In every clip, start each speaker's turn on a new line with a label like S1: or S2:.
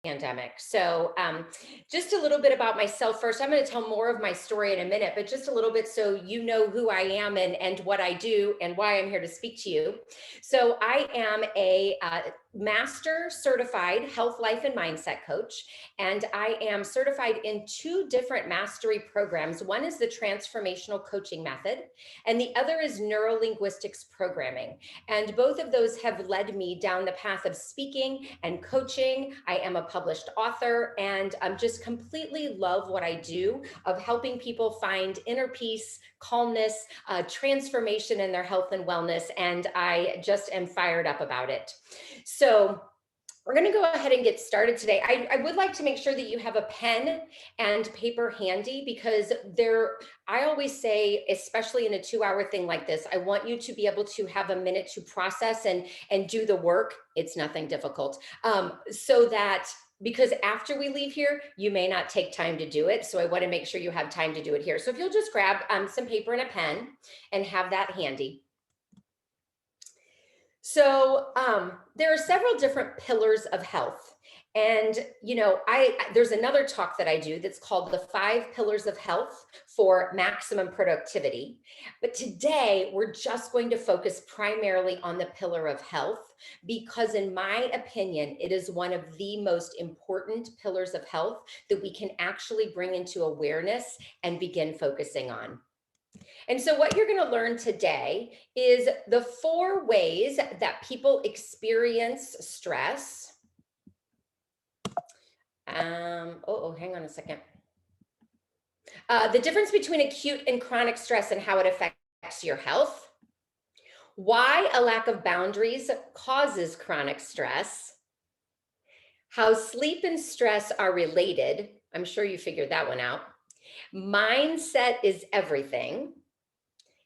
S1: pandemic. So just a little bit about myself first. I'm going to tell more of my story in a minute, but just a little bit so you know who I am and what I do and why I'm here to speak to you. So I am a master certified health, life, and mindset coach, and I am certified in two different mastery programs. One is the transformational coaching method, and the other is neurolinguistics programming. And both of those have led me down the path of speaking and coaching. I am a published author, and just completely love what I do of helping people find inner peace, calmness, transformation in their health and wellness. And I just am fired up about it. So we're going to go ahead and get started today. I would like to make sure that you have a pen and paper handy, because I always say, especially in a 2-hour thing like this, I want you to be able to have a minute to process and do the work. It's nothing difficult. So that, because after we leave here, you may not take time to do it. So I want to make sure you have time to do it here. So if you'll just grab some paper and a pen and have that handy. So there are several different pillars of health. And, there's another talk that I do that's called the 5 Pillars of Health for Maximum Productivity. But today we're just going to focus primarily on the pillar of health, because in my opinion, it is one of the most important pillars of health that we can actually bring into awareness and begin focusing on. And so what you're going to learn today is the 4 ways that people experience stress. Hang on a second. The difference between acute and chronic stress and how it affects your health. Why a lack of boundaries causes chronic stress. How sleep and stress are related. I'm sure you figured that one out. Mindset is everything.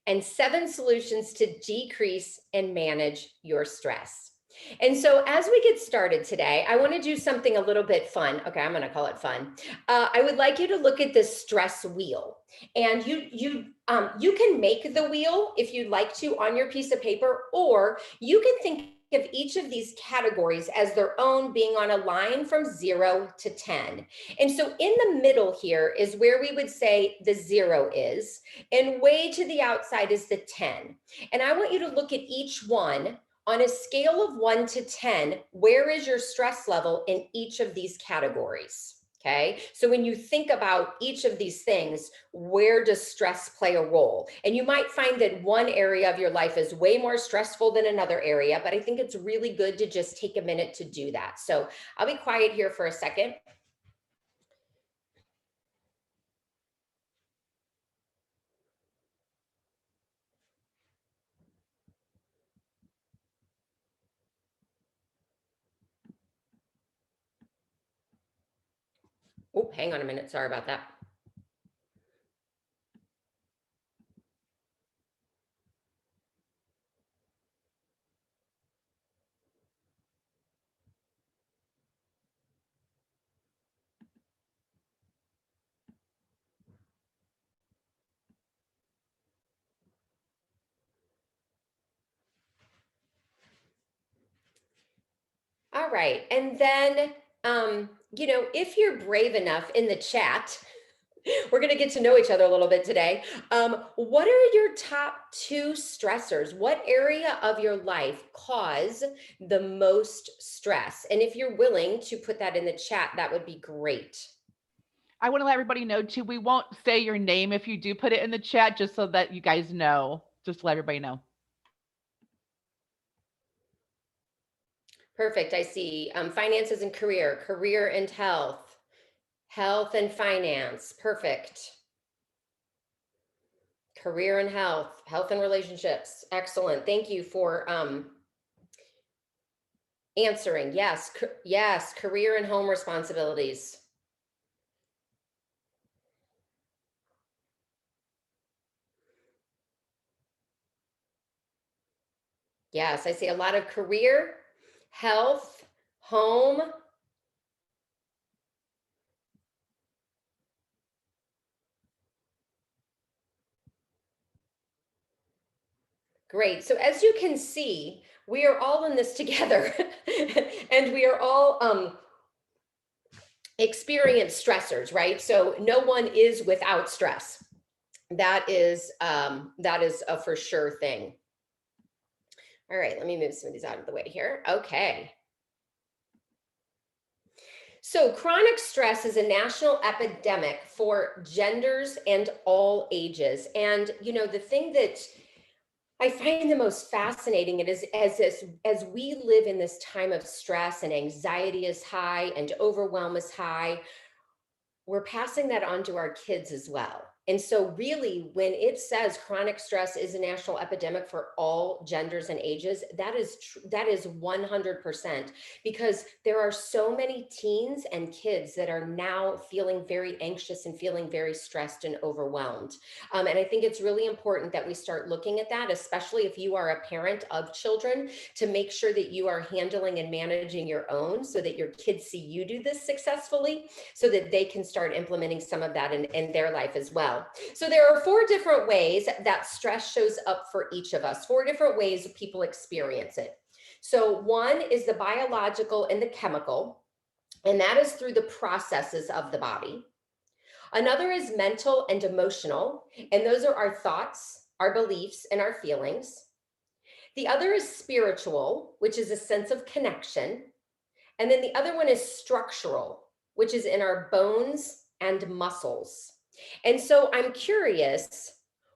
S1: And 7 solutions to decrease and manage your stress. And so as we get started today, I want to do something a little bit fun. Okay, I'm going to call it fun. I would like you to look at this stress wheel, and you can make the wheel if you'd like to on your piece of paper, or you can think of each of these categories as their own, being on a line from 0 to 10. And so in the middle here is where we would say the 0 is, and way to the outside is the 10. And I want you to look at each one on a scale of 1 to 10. Where is your stress level in each of these categories? Okay, so when you think about each of these things, where does stress play a role? And you might find that one area of your life is way more stressful than another area, but I think it's really good to just take a minute to do that. So I'll be quiet here for a second. Oh, hang on a minute. Sorry about that. All right. And then, if you're brave enough in the chat, we're going to get to know each other a little bit today. What are your top 2 stressors? What area of your life cause the most stress? And if you're willing to put that in the chat, that would be great.
S2: I want to let everybody know too, we won't say your name if you do put it in the chat, just so that you guys know, just to let everybody know.
S1: Perfect. I see finances and career and health, health and finance. Perfect. Career and health and relationships. Excellent. Thank you for answering. Yes, yes, career and home responsibilities. Yes, I see a lot of career, health, home. Great. So as you can see, we are all in this together and we are all experience stressors, right? So no one is without stress. That is a for sure thing. All right, let me move some of these out of the way here. Okay. So chronic stress is a national epidemic for genders and all ages. And the thing that I find the most fascinating it is as we live in this time of stress and anxiety is high and overwhelm is high, we're passing that on to our kids as well. And so really when it says chronic stress is a national epidemic for all genders and ages, that is 100%, because there are so many teens and kids that are now feeling very anxious and feeling very stressed and overwhelmed. And I think it's really important that we start looking at that, especially if you are a parent of children, to make sure that you are handling and managing your own so that your kids see you do this successfully, so that they can start implementing some of that in their life as well. So there are 4 different ways that stress shows up for each of us, 4 different ways people experience it. So one is the biological and the chemical, and that is through the processes of the body. Another is mental and emotional, and those are our thoughts, our beliefs, and our feelings. The other is spiritual, which is a sense of connection. And then the other one is structural, which is in our bones and muscles. And so I'm curious,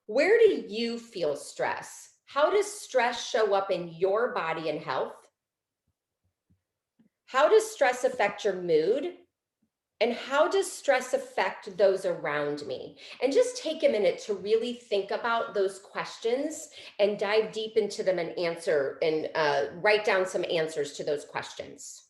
S1: where do you feel stress? How does stress show up in your body and health? How does stress affect your mood? And how does stress affect those around me? And just take a minute to really think about those questions and dive deep into them and answer and write down some answers to those questions.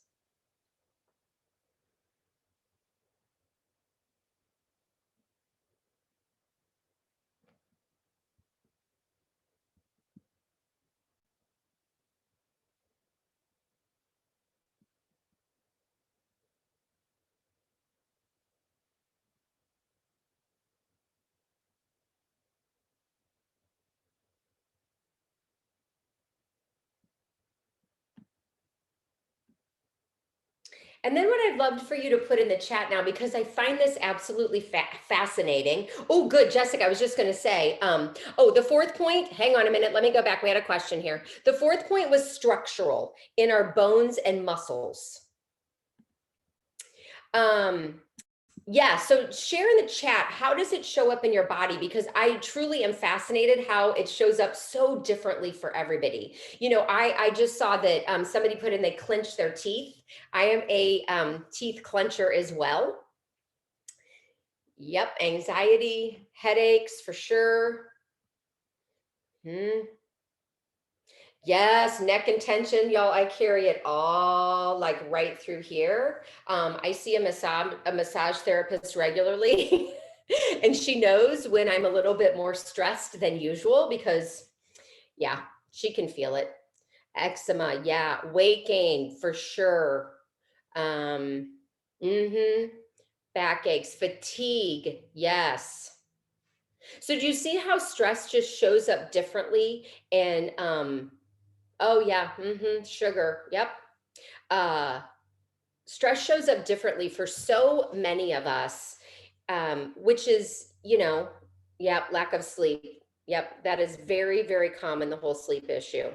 S1: And then what I'd love for you to put in the chat now, because I find this absolutely fascinating. Oh, good, Jessica, I was just going to say, oh, the 4th point, hang on a minute, let me go back. We had a question here. The 4th point was structural, in our bones and muscles. Yeah, so share in the chat, how does it show up in your body? Because I truly am fascinated how it shows up so differently for everybody. I just saw that somebody put in they clench their teeth. I am a teeth clencher as well. Yep, anxiety, headaches for sure. Yes, neck and tension, y'all. I carry it all like right through here. I see a massage therapist regularly, and she knows when I'm a little bit more stressed than usual because, yeah, she can feel it. Eczema, yeah, weight gain for sure. Um, Backaches, fatigue, yes. So do you see how stress just shows up differently and oh yeah, sugar. Yep. Uh, Stress shows up differently for so many of us, which is, yep, lack of sleep. Yep, that is very, very common, the whole sleep issue.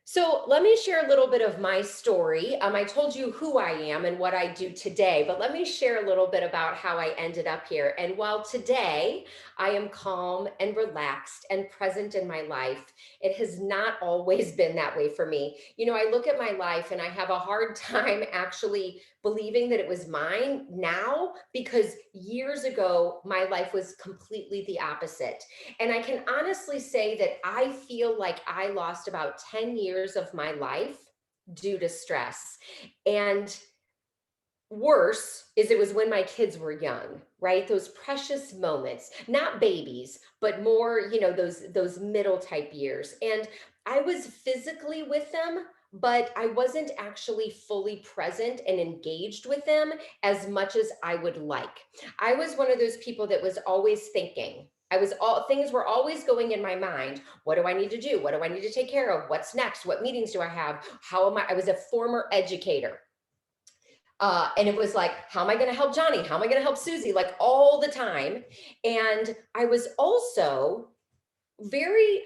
S1: So let me share a little bit of my story. I told you who I am and what I do today, but let me share a little bit about how I ended up here. And while today I am calm and relaxed and present in my life, it has not always been that way for me. I look at my life and I have a hard time actually believing that it was mine now, because years ago, my life was completely the opposite. And I can honestly say that I feel like I lost about 10 years of my life due to stress. And worse is it was when my kids were young, right? Those precious moments, not babies, but more, those middle type years. And I was physically with them, but I wasn't actually fully present and engaged with them as much as I would like. I was one of those people that was always thinking. Things were always going in my mind. What do I need to do? What do I need to take care of? What's next? What meetings do I have? I was a former educator. And it was like, how am I going to help Johnny? How am I going to help Susie? Like all the time. And I was also very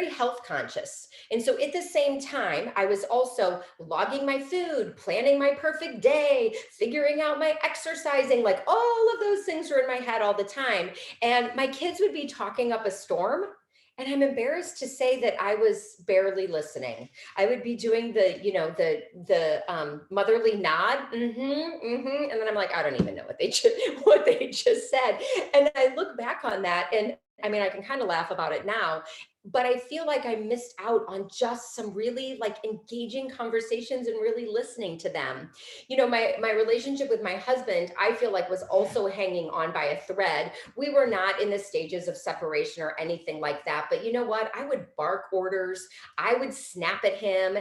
S1: health conscious. And so at the same time, I was also logging my food, planning my perfect day, figuring out my exercising, like all of those things were in my head all the time. And my kids would be talking up a storm. And I'm embarrassed to say that I was barely listening. I would be doing the motherly nod, and then I'm like, I don't even know what they just said. And I look back on that, and I mean, I can kind of laugh about it now, but I feel like I missed out on just some really like engaging conversations and really listening to them. My relationship with my husband, I feel like was also hanging on by a thread. We were not in the stages of separation or anything like that, but you know what? I would bark orders. I would snap at him,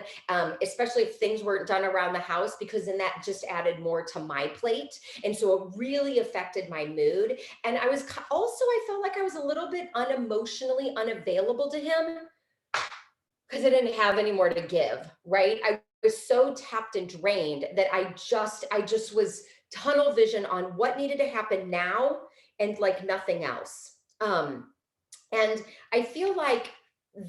S1: especially if things weren't done around the house, because then that just added more to my plate. And so it really affected my mood. And I felt like I was a little bit unemotionally unavailable to him because I didn't have any more to give, right? I was so tapped and drained that I just was tunnel vision on what needed to happen now and like nothing else. And I feel like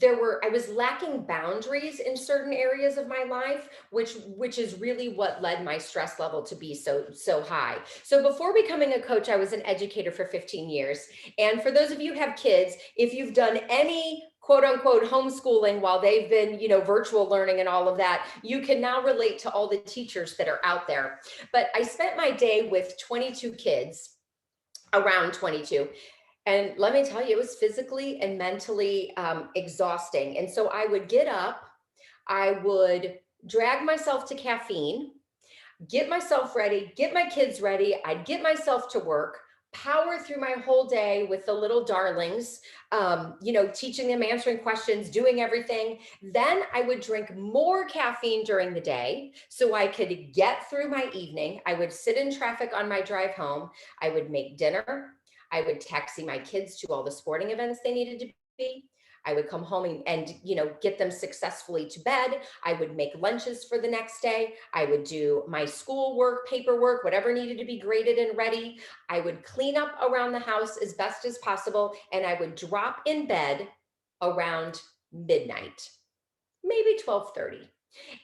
S1: I was lacking boundaries in certain areas of my life, which is really what led my stress level to be so high. So before becoming a coach, I was an educator for 15 years. And for those of you who have kids, if you've done any quote unquote homeschooling while they've been, virtual learning and all of that, you can now relate to all the teachers that are out there. But I spent my day with 22 kids, around 22. And let me tell you, it was physically and mentally exhausting. And so I would get up, I would drag myself to caffeine, get myself ready, get my kids ready. I'd get myself to work, power through my whole day with the little darlings, teaching them, answering questions, doing everything. Then I would drink more caffeine during the day so I could get through my evening. I would sit in traffic on my drive home. I would make dinner. I would taxi my kids to all the sporting events they needed to be. I would come home and get them successfully to bed. I would make lunches for the next day. I would do my schoolwork, paperwork, whatever needed to be graded and ready. I would clean up around the house as best as possible, and I would drop in bed around midnight, maybe 12:30.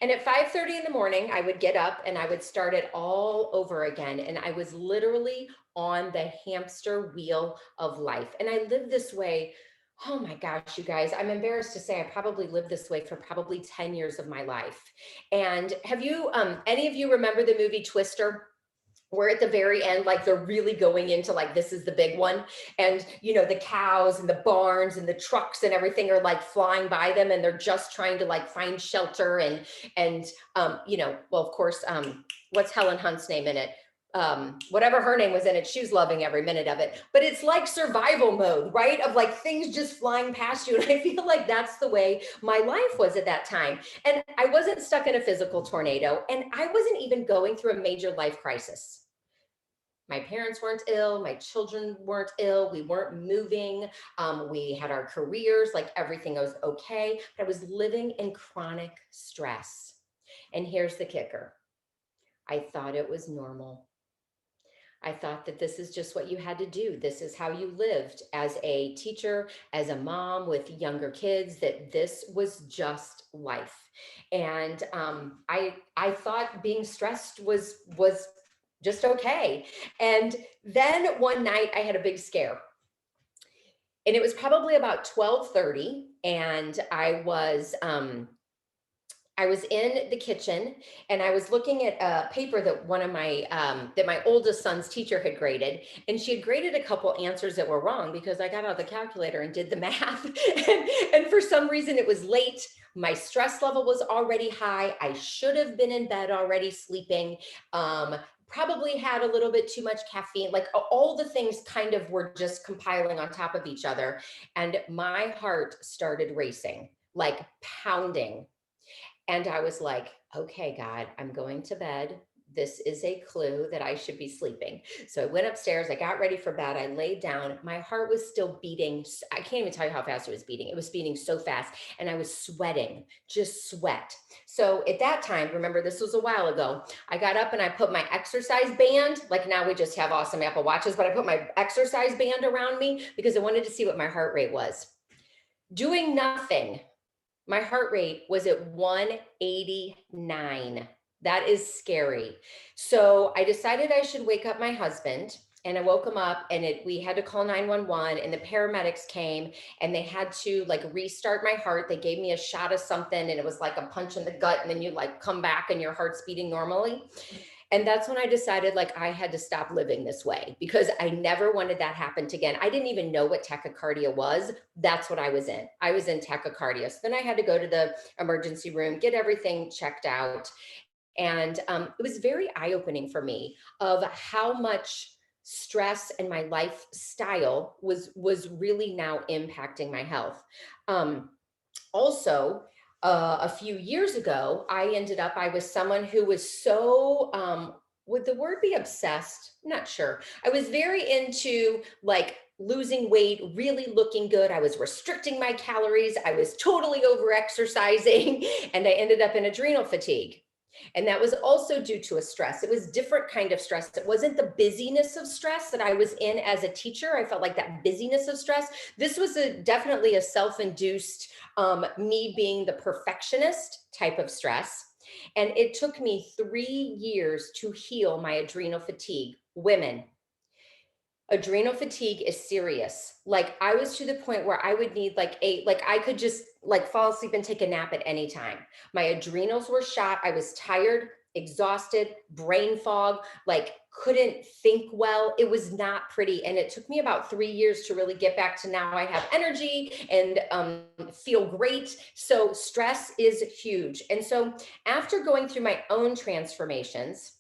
S1: And at 5:30 in the morning, I would get up and I would start it all over again. And I was literally on the hamster wheel of life. And I lived this way. Oh my gosh, you guys, I'm embarrassed to say I probably lived this way for probably 10 years of my life. And have you, any of you remember the movie Twister? Where at the very end, like they're really going into like, this is the big one. And, the cows and the barns and the trucks and everything are like flying by them. And they're just trying to like find shelter well, of course, what's Helen Hunt's name in it? Whatever her name was in it, she was loving every minute of it. But it's like survival mode, right? Of like things just flying past you. And I feel like that's the way my life was at that time. And I wasn't stuck in a physical tornado, and I wasn't even going through a major life crisis. My parents weren't ill, my children weren't ill, we weren't moving, we had our careers, like everything was okay, but I was living in chronic stress. And here's the kicker. I thought it was normal. I thought that this is just what you had to do. This is how you lived as a teacher, as a mom with younger kids, that this was just life. And I thought being stressed was just okay. And then one night I had a big scare. And it was probably about 12:30, and I was in the kitchen and I was looking at a paper that that my oldest son's teacher had graded, and she had graded a couple answers that were wrong because I got out the calculator and did the math. And for some reason it was late. My stress level was already high. I should have been in bed already sleeping. Probably had a little bit too much caffeine. Like all the things kind of were just compiling on top of each other. And my heart started racing, like pounding. And I was like, okay, God, I'm going to bed. this is a clue that I should be sleeping. So I went upstairs, I got ready for bed, I laid down. My heart was still beating. I can't even tell you how fast it was beating. It was beating so fast, and I was sweating, just sweat. So at that time, remember, this was a while ago, I got up and I put my exercise band, like now we just have awesome Apple Watches, but I put my exercise band around me because I wanted to see what my heart rate was. Doing nothing, my heart rate was at 189. That is scary. So I decided I should wake up my husband, and I woke him up, and we had to call 911, and the paramedics came, and they had to like restart my heart. They gave me a shot of something, and it was like a punch in the gut, and then you like come back and your heart's beating normally. And that's when I decided like I had to stop living this way, because I never wanted that happen again. I didn't even know what tachycardia was. That's what I was in. I was in tachycardia. So then I had to go to the emergency room, get everything checked out. And it was very eye-opening for me of how much stress and my lifestyle was really now impacting my health. Also, a few years ago, I was someone who was so, would the word be obsessed? I'm not sure. I was very into like losing weight, really looking good. I was restricting my calories. I was totally over exercising, and I ended up in adrenal fatigue. And that was also due to a stress. It was different kind of stress. It wasn't the busyness of stress that I was in as a teacher. I felt like that busyness of stress. This was definitely a self-induced, me being the perfectionist type of stress. And it took me 3 years to heal my adrenal fatigue. Women, adrenal fatigue is serious. Like I was to the point where I would need like I could just like fall asleep and take a nap at any time. My adrenals were shot. I was tired, exhausted, brain fog, like couldn't think well. It was not pretty. And it took me about 3 years to really get back to now I have energy and feel great. So stress is huge. And so after going through my own transformations,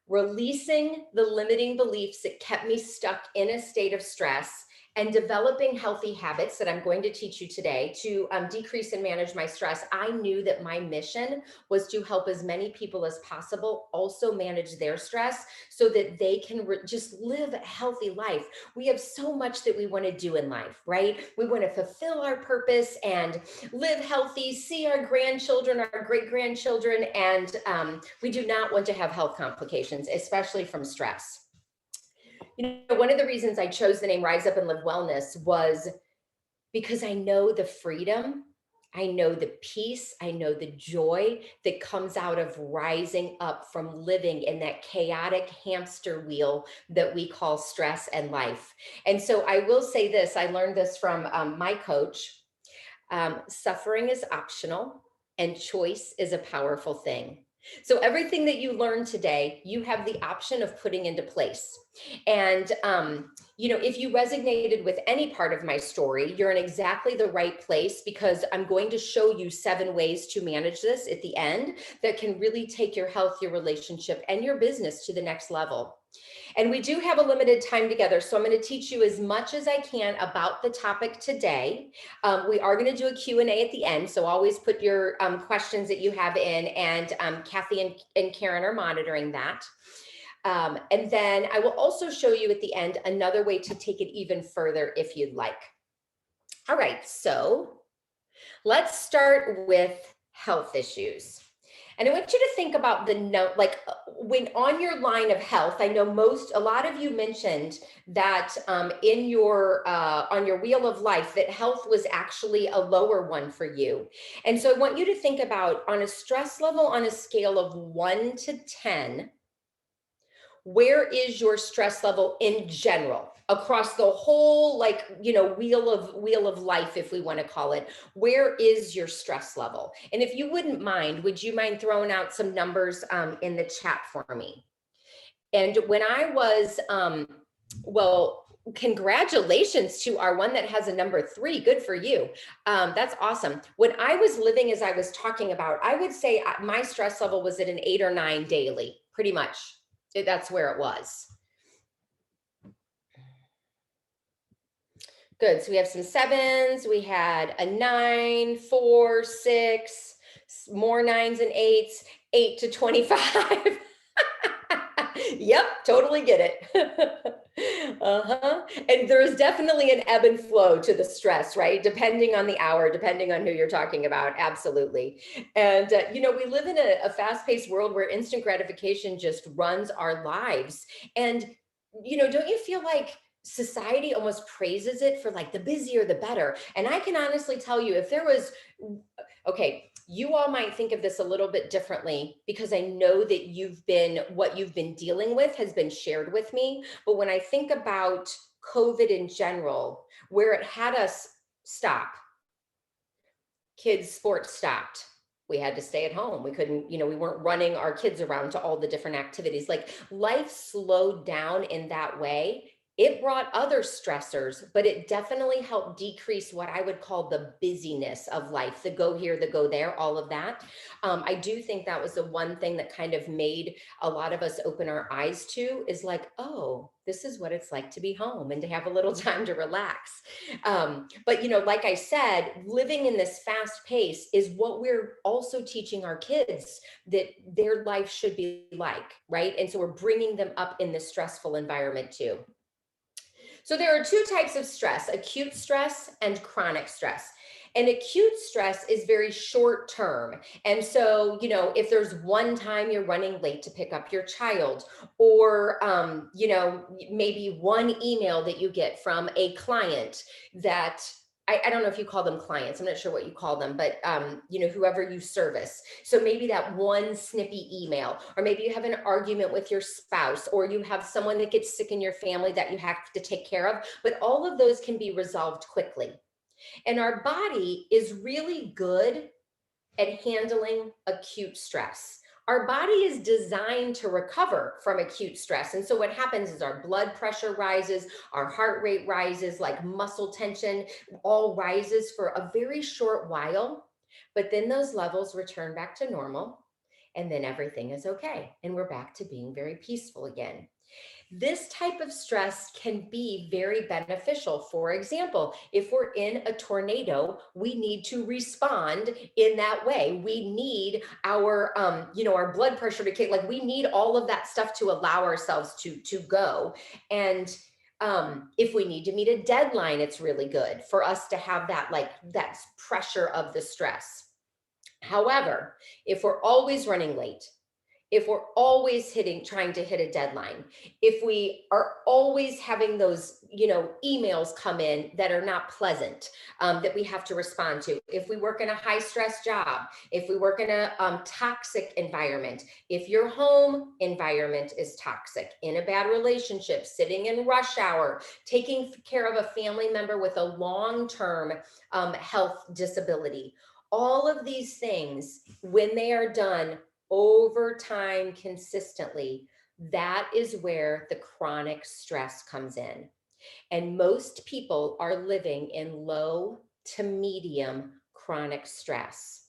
S1: releasing the limiting beliefs that kept me stuck in a state of stress, and developing healthy habits that I'm going to teach you today to decrease and manage my stress, I knew that my mission was to help as many people as possible also manage their stress so that they can just live a healthy life. We have so much that we want to do in life, right? We want to fulfill our purpose and live healthy, see our grandchildren, our great grandchildren, and we do not want to have health complications, especially from stress. You know, one of the reasons I chose the name Rise Up and Live Wellness was because I know the freedom, I know the peace, I know the joy that comes out of rising up from living in that chaotic hamster wheel that we call stress and life. And so I will say this, I learned this from my coach. Suffering is optional and choice is a powerful thing. So everything that you learned today, you have the option of putting into place. And, you know, if you resonated with any part of my story, you're in exactly the right place, because I'm going to show you 7 ways to manage this at the end that can really take your health, your relationship, and your business to the next level. And we do have a limited time together, so I'm going to teach you as much as I can about the topic today. We are going to do a Q&A at the end, so always put your questions that you have in, and Kathy and Karen are monitoring that. And then I will also show you at the end another way to take it even further if you'd like. All right, so let's start with health issues. And I want you to think about the note, like when on your line of health, I know a lot of you mentioned that in your, on your wheel of life, that health was actually a lower one for you. And so I want you to think about, on a stress level, on a scale of 1 to 10, where is your stress level in general across the whole, like, you know, wheel of life, if we want to call it? Where is your stress level? And if you wouldn't mind, would you mind throwing out some numbers in the chat for me? And when I was, well, congratulations to our one that has a number 3. Good for you. That's awesome. When I was living, as I was talking about, I would say my stress level was at an 8 or 9 daily, pretty much. That's where it was. Good. So we have some 7s. We had a 9, 4, 6, more 9s and 8s, 8 to 25. Yep, totally get it. Uh-huh. And there's definitely an ebb and flow to the stress, right? Depending on the hour, depending on who you're talking about. Absolutely. And, we live in a fast-paced world where instant gratification just runs our lives. And, don't you feel like society almost praises it for like the busier, the better? And I can honestly tell you, if there was, okay, you all might think of this a little bit differently because I know that what you've been dealing with has been shared with me. But when I think about COVID in general, where it had us stop, kids' sports stopped. We had to stay at home. We couldn't, we weren't running our kids around to all the different activities. Like life slowed down in that way. It brought other stressors, but it definitely helped decrease what I would call the busyness of life, the go here, the go there, all of that. I do think that was the one thing that kind of made a lot of us open our eyes to is like, oh, this is what it's like to be home and to have a little time to relax. But like I said, living in this fast pace is what we're also teaching our kids that their life should be like, right? And so we're bringing them up in this stressful environment too. So there are two types of stress, acute stress and chronic stress. And acute stress is very short term. And so, if there's one time you're running late to pick up your child, or, maybe one email that you get from a client that I don't know if you call them clients. I'm not sure what you call them, but whoever you service. So maybe that one snippy email, or maybe you have an argument with your spouse, or you have someone that gets sick in your family that you have to take care of. But all of those can be resolved quickly. And our body is really good at handling acute stress. Our body is designed to recover from acute stress. And so what happens is our blood pressure rises, our heart rate rises, like muscle tension all rises for a very short while, but then those levels return back to normal, and then everything is okay. And we're back to being very peaceful again. This type of stress can be very beneficial. For example, if we're in a tornado, we need to respond in that way. We need our blood pressure to kick, like we need all of that stuff to allow ourselves to go. And if we need to meet a deadline, it's really good for us to have that pressure of the stress. However, if we're always running late, if we're always trying to hit a deadline, if we are always having those, emails come in that are not pleasant, that we have to respond to, if we work in a high stress job, if we work in a toxic environment, if your home environment is toxic, in a bad relationship, sitting in rush hour, taking care of a family member with a long-term health disability, all of these things, when they are done over time consistently, that is where the chronic stress comes in. And most people are living in low to medium chronic stress.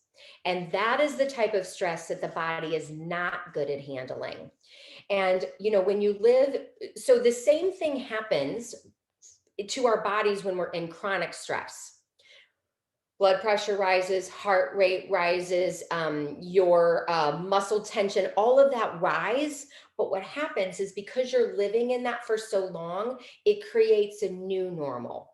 S1: And that is the type of stress that the body is not good at handling. And, when you live, so the same thing happens to our bodies when we're in chronic stress. Blood pressure rises, heart rate rises, your muscle tension, all of that rise. But what happens is because you're living in that for so long, it creates a new normal.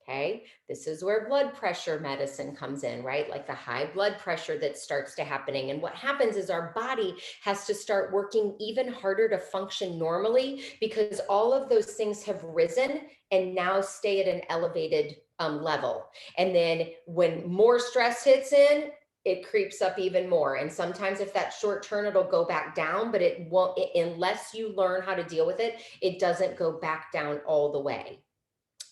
S1: Okay, this is where blood pressure medicine comes in, right? Like the high blood pressure that starts to happening. And what happens is our body has to start working even harder to function normally because all of those things have risen and now stay at an elevated level. And then when more stress hits in, it creeps up even more. And sometimes if that short turn, it'll go back down, but it won't, unless you learn how to deal with it, it doesn't go back down all the way.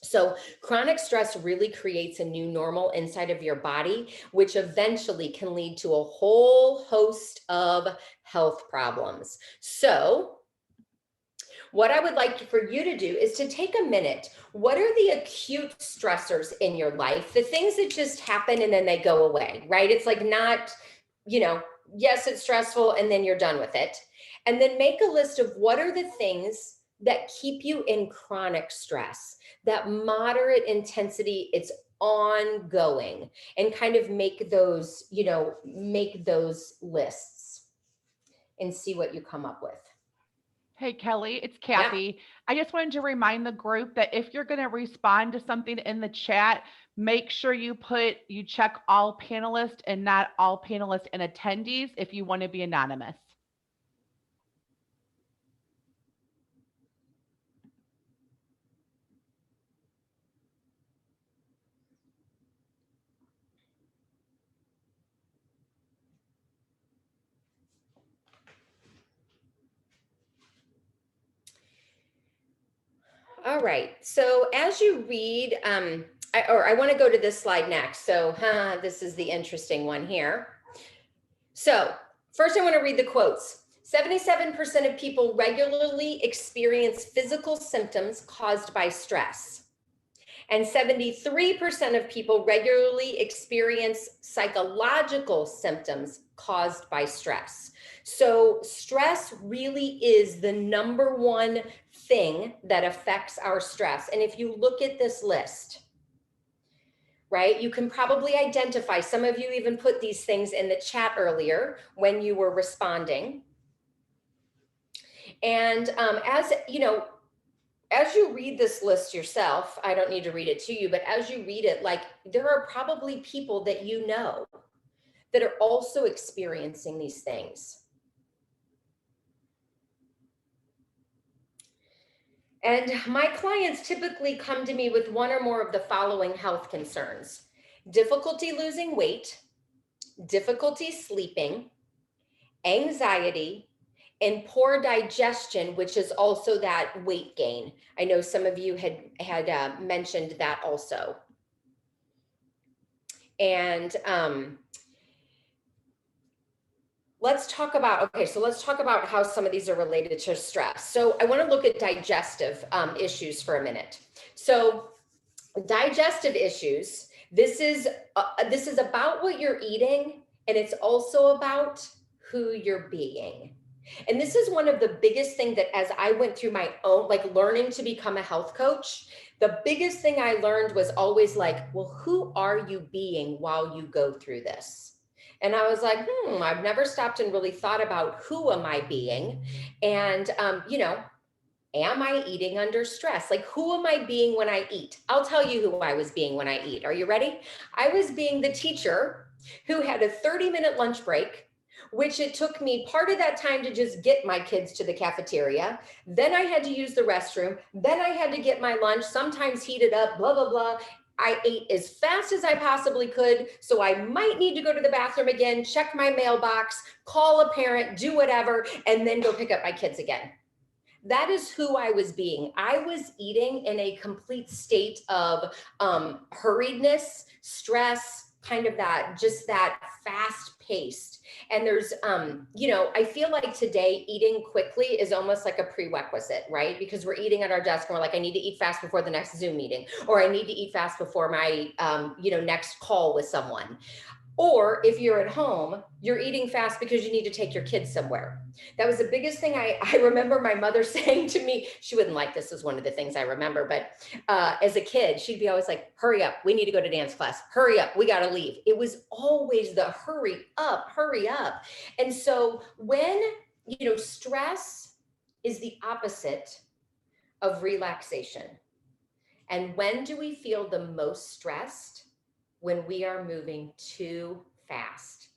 S1: So chronic stress really creates a new normal inside of your body, which eventually can lead to a whole host of health problems. So what I would like for you to do is to take a minute. What are the acute stressors in your life? The things that just happen and then they go away, right? It's like not, yes, it's stressful and then you're done with it. And then make a list of what are the things that keep you in chronic stress, that moderate intensity, it's ongoing, and kind of make those lists and see what you come up with.
S2: Hey, Kelly, it's
S1: Yeah.
S2: Kathy. I just wanted to remind the group that if you're going to respond to something in the chat, make sure you check all panelists and not all panelists and attendees if you want to be anonymous.
S1: All right. So as you read, I want to go to this slide next. So this is the interesting one here. So first I want to read the quotes. 77% of people regularly experience physical symptoms caused by stress. And 73% of people regularly experience psychological symptoms caused by stress. So stress really is the number one thing that affects our stress. And if you look at this list, right, you can probably identify, some of you even put these things in the chat earlier when you were responding. And as you know, as you read this list yourself, I don't need to read it to you, but as you read it, like there are probably people that you know that are also experiencing these things. And my clients typically come to me with one or more of the following health concerns: difficulty losing weight, difficulty sleeping, anxiety, and poor digestion, which is also that weight gain. I know some of you had mentioned that also. And let's talk about how some of these are related to stress. So I want to look at digestive issues for a minute. So digestive issues, this is about what you're eating, and it's also about who you're being. And this is one of the biggest things that as I went through my own, like learning to become a health coach, the biggest thing I learned was always like, well, who are you being while you go through this? And I was like, I've never stopped and really thought about who am I being? And, am I eating under stress? Like, who am I being when I eat? I'll tell you who I was being when I eat. Are you ready? I was being the teacher who had a 30-minute lunch break, which it took me part of that time to just get my kids to the cafeteria. Then I had to use the restroom. Then I had to get my lunch, sometimes heat it up, blah, blah, blah. I ate as fast as I possibly could. So I might need to go to the bathroom again, check my mailbox, call a parent, do whatever, and then go pick up my kids again. That is who I was being. I was eating in a complete state of hurriedness, stress, kind of that, just that fast paced. And there's, I feel like today eating quickly is almost like a prerequisite, right? Because we're eating at our desk and we're like, I need to eat fast before the next Zoom meeting, or I need to eat fast before my, next call with someone. Or if you're at home, you're eating fast because you need to take your kids somewhere. That was the biggest thing I remember my mother saying to me. She wouldn't like this, is one of the things I remember, but as a kid, she'd be always like, hurry up, we need to go to dance class. Hurry up, we got to leave. It was always the hurry up, hurry up. And so when, stress is the opposite of relaxation. And when do we feel the most stressed? When we are moving too fast.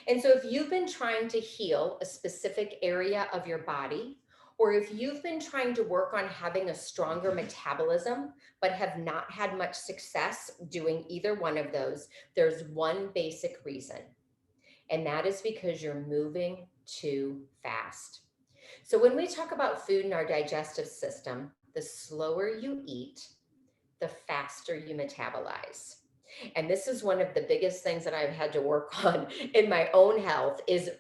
S1: And so if you've been trying to heal a specific area of your body, or if you've been trying to work on having a stronger metabolism, but have not had much success doing either one of those, there's one basic reason. And that is because you're moving too fast. So when we talk about food in our digestive system, the slower you eat, the faster you metabolize. And this is one of the biggest things that I've had to work on in my own health, is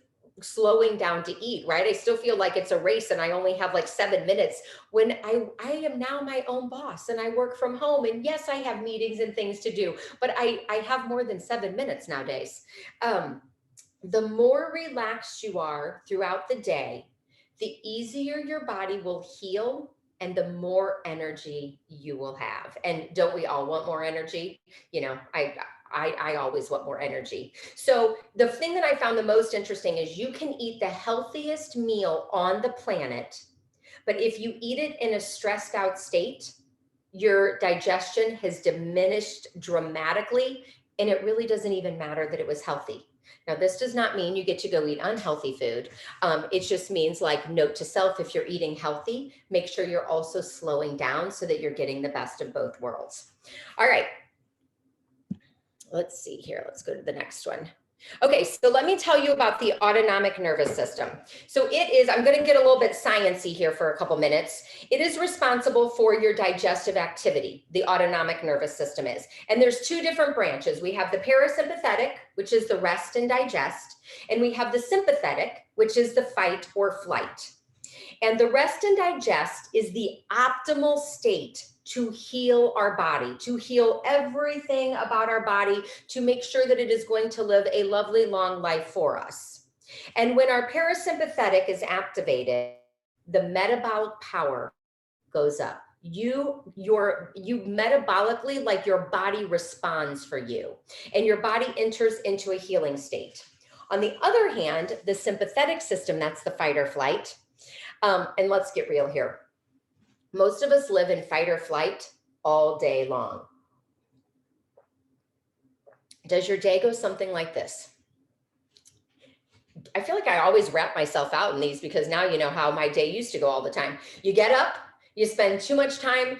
S1: slowing down to eat, right? I still feel like it's a race and I only have like 7 minutes when I am now my own boss and I work from home. And yes, I have meetings and things to do, but I have more than 7 minutes nowadays. The more relaxed you are throughout the day, the easier your body will heal and the more energy you will have. And don't we all want more energy? I always want more energy. So the thing that I found the most interesting is you can eat the healthiest meal on the planet, But if you eat it in a stressed out state, your digestion has diminished dramatically, and it really doesn't even matter that it was healthy. Now, this does not mean you get to go eat unhealthy food. It just means, like, note to self, if you're eating healthy, make sure you're also slowing down so that you're getting the best of both worlds. All right. Let's see here. Let's go to the next one. Okay, so let me tell you about the autonomic nervous system. So it is, I'm going to get a little bit sciencey here for a couple minutes. It is responsible for your digestive activity, the autonomic nervous system is. And there's two different branches. We have the parasympathetic, which is the rest and digest, and we have the sympathetic, which is the fight or flight. And the rest and digest is the optimal state to heal our body, to heal everything about our body, to make sure that it is going to live a lovely long life for us. And when our parasympathetic is activated, the metabolic power goes up. You metabolically, like, your body responds for you, and your body enters into a healing state. On the other hand, the sympathetic system, that's the fight or flight. And let's get real here. Most of us live in fight or flight all day long. Does your day go something like this? I feel like I always wrap myself out in these because now you know how my day used to go all the time. You get up, you spend too much time,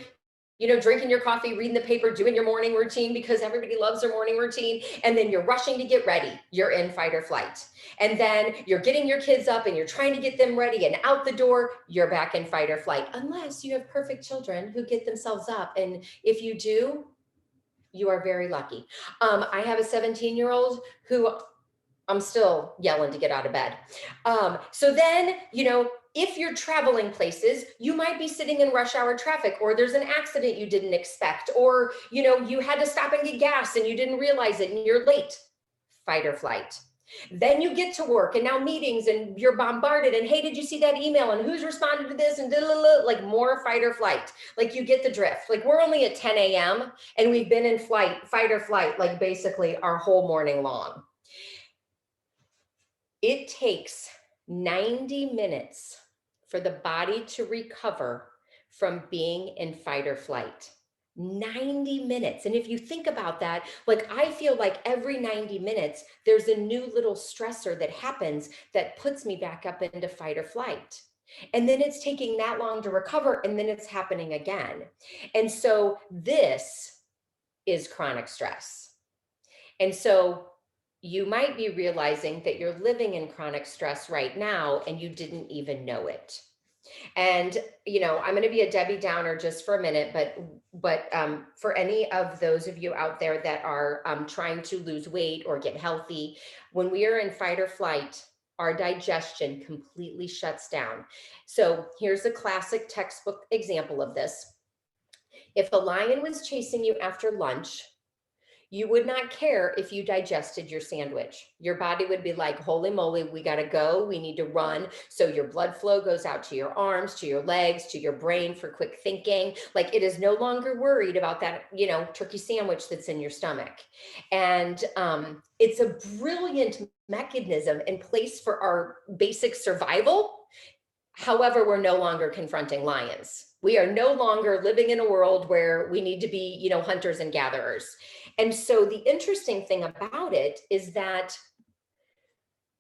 S1: drinking your coffee, reading the paper, doing your morning routine because everybody loves their morning routine. And then you're rushing to get ready. You're in fight or flight. And then you're getting your kids up and you're trying to get them ready and out the door, you're back in fight or flight, unless you have perfect children who get themselves up. And if you do, you are very lucky. I have a 17-year-old who I'm still yelling to get out of bed. So then, if you're traveling places, you might be sitting in rush hour traffic, or there's an accident you didn't expect, or, you had to stop and get gas and you didn't realize it and you're late, fight or flight. Then you get to work and now meetings and you're bombarded and, hey, did you see that email and who's responded to this and like more fight or flight. Like, you get the drift. Like, we're only at 10 a.m. and we've been in fight or flight, like, basically our whole morning long. It takes 90 minutes for the body to recover from being in fight or flight. 90 minutes. And if you think about that, like, I feel like every 90 minutes, there's a new little stressor that happens that puts me back up into fight or flight. And then it's taking that long to recover, and then it's happening again. And so this is chronic stress. And so you might be realizing that you're living in chronic stress right now and you didn't even know it. And, I'm going to be a Debbie Downer just for a minute, but for any of those of you out there that are trying to lose weight or get healthy, when we are in fight or flight, our digestion completely shuts down. So here's a classic textbook example of this. If a lion was chasing you after lunch, you would not care if you digested your sandwich. Your body would be like, holy moly, we got to go. We need to run. So your blood flow goes out to your arms, to your legs, to your brain for quick thinking. Like, it is no longer worried about that, turkey sandwich that's in your stomach. And it's a brilliant mechanism in place for our basic survival. However, we're no longer confronting lions. We are no longer living in a world where we need to be, hunters and gatherers. And so the interesting thing about it is that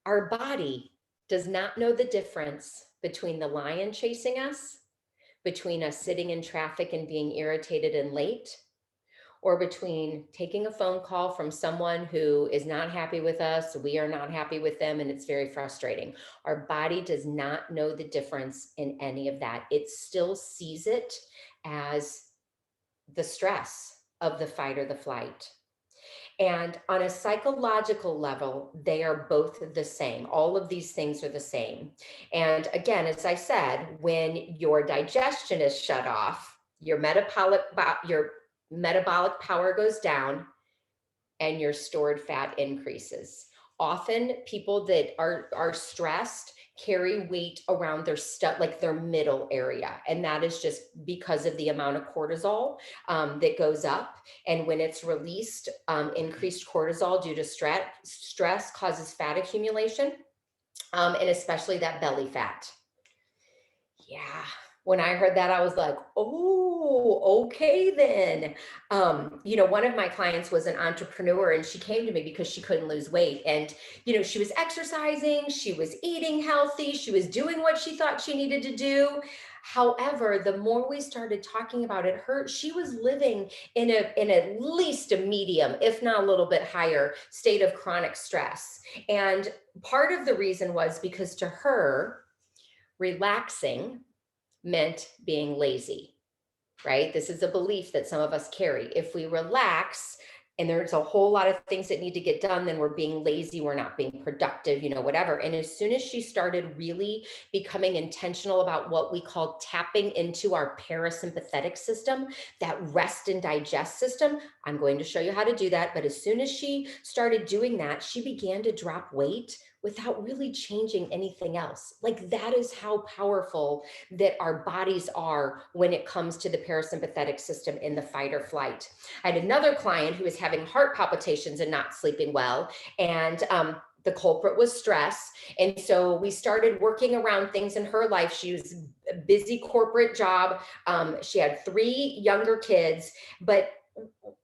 S1: our body does not know the difference between the lion chasing us, between us sitting in traffic and being irritated and late, or between taking a phone call from someone who is not happy with us, we are not happy with them, and it's very frustrating. Our body does not know the difference in any of that. It still sees it as the stress of the fight or the flight. And on a psychological level, they are both the same. All of these things are the same. And again, as I said, when your digestion is shut off, your metabolic power goes down and your stored fat increases. Often people that are stressed carry weight around their like their middle area. And that is just because of the amount of cortisol that goes up. And when it's released, increased cortisol due to stress causes fat accumulation, and especially that belly fat. Yeah. When I heard that, I was like, oh, okay then. One of my clients was an entrepreneur and she came to me because she couldn't lose weight. And, she was exercising, she was eating healthy, she was doing what she thought she needed to do. However, the more we started talking about it, she was living in at least a medium, if not a little bit higher state of chronic stress. And part of the reason was because to her, relaxing meant being lazy, right? This is a belief that some of us carry. If we relax and there's a whole lot of things that need to get done, then we're being lazy, we're not being productive, whatever. And as soon as she started really becoming intentional about what we call tapping into our parasympathetic system, that rest and digest system, I'm going to show you how to do that. But as soon as she started doing that, she began to drop weight without really changing anything else. Like, that is how powerful that our bodies are when it comes to the parasympathetic system in the fight or flight. I had another client who was having heart palpitations and not sleeping well. And the culprit was stress. And so we started working around things in her life. She was a busy corporate job. She had 3 younger kids, but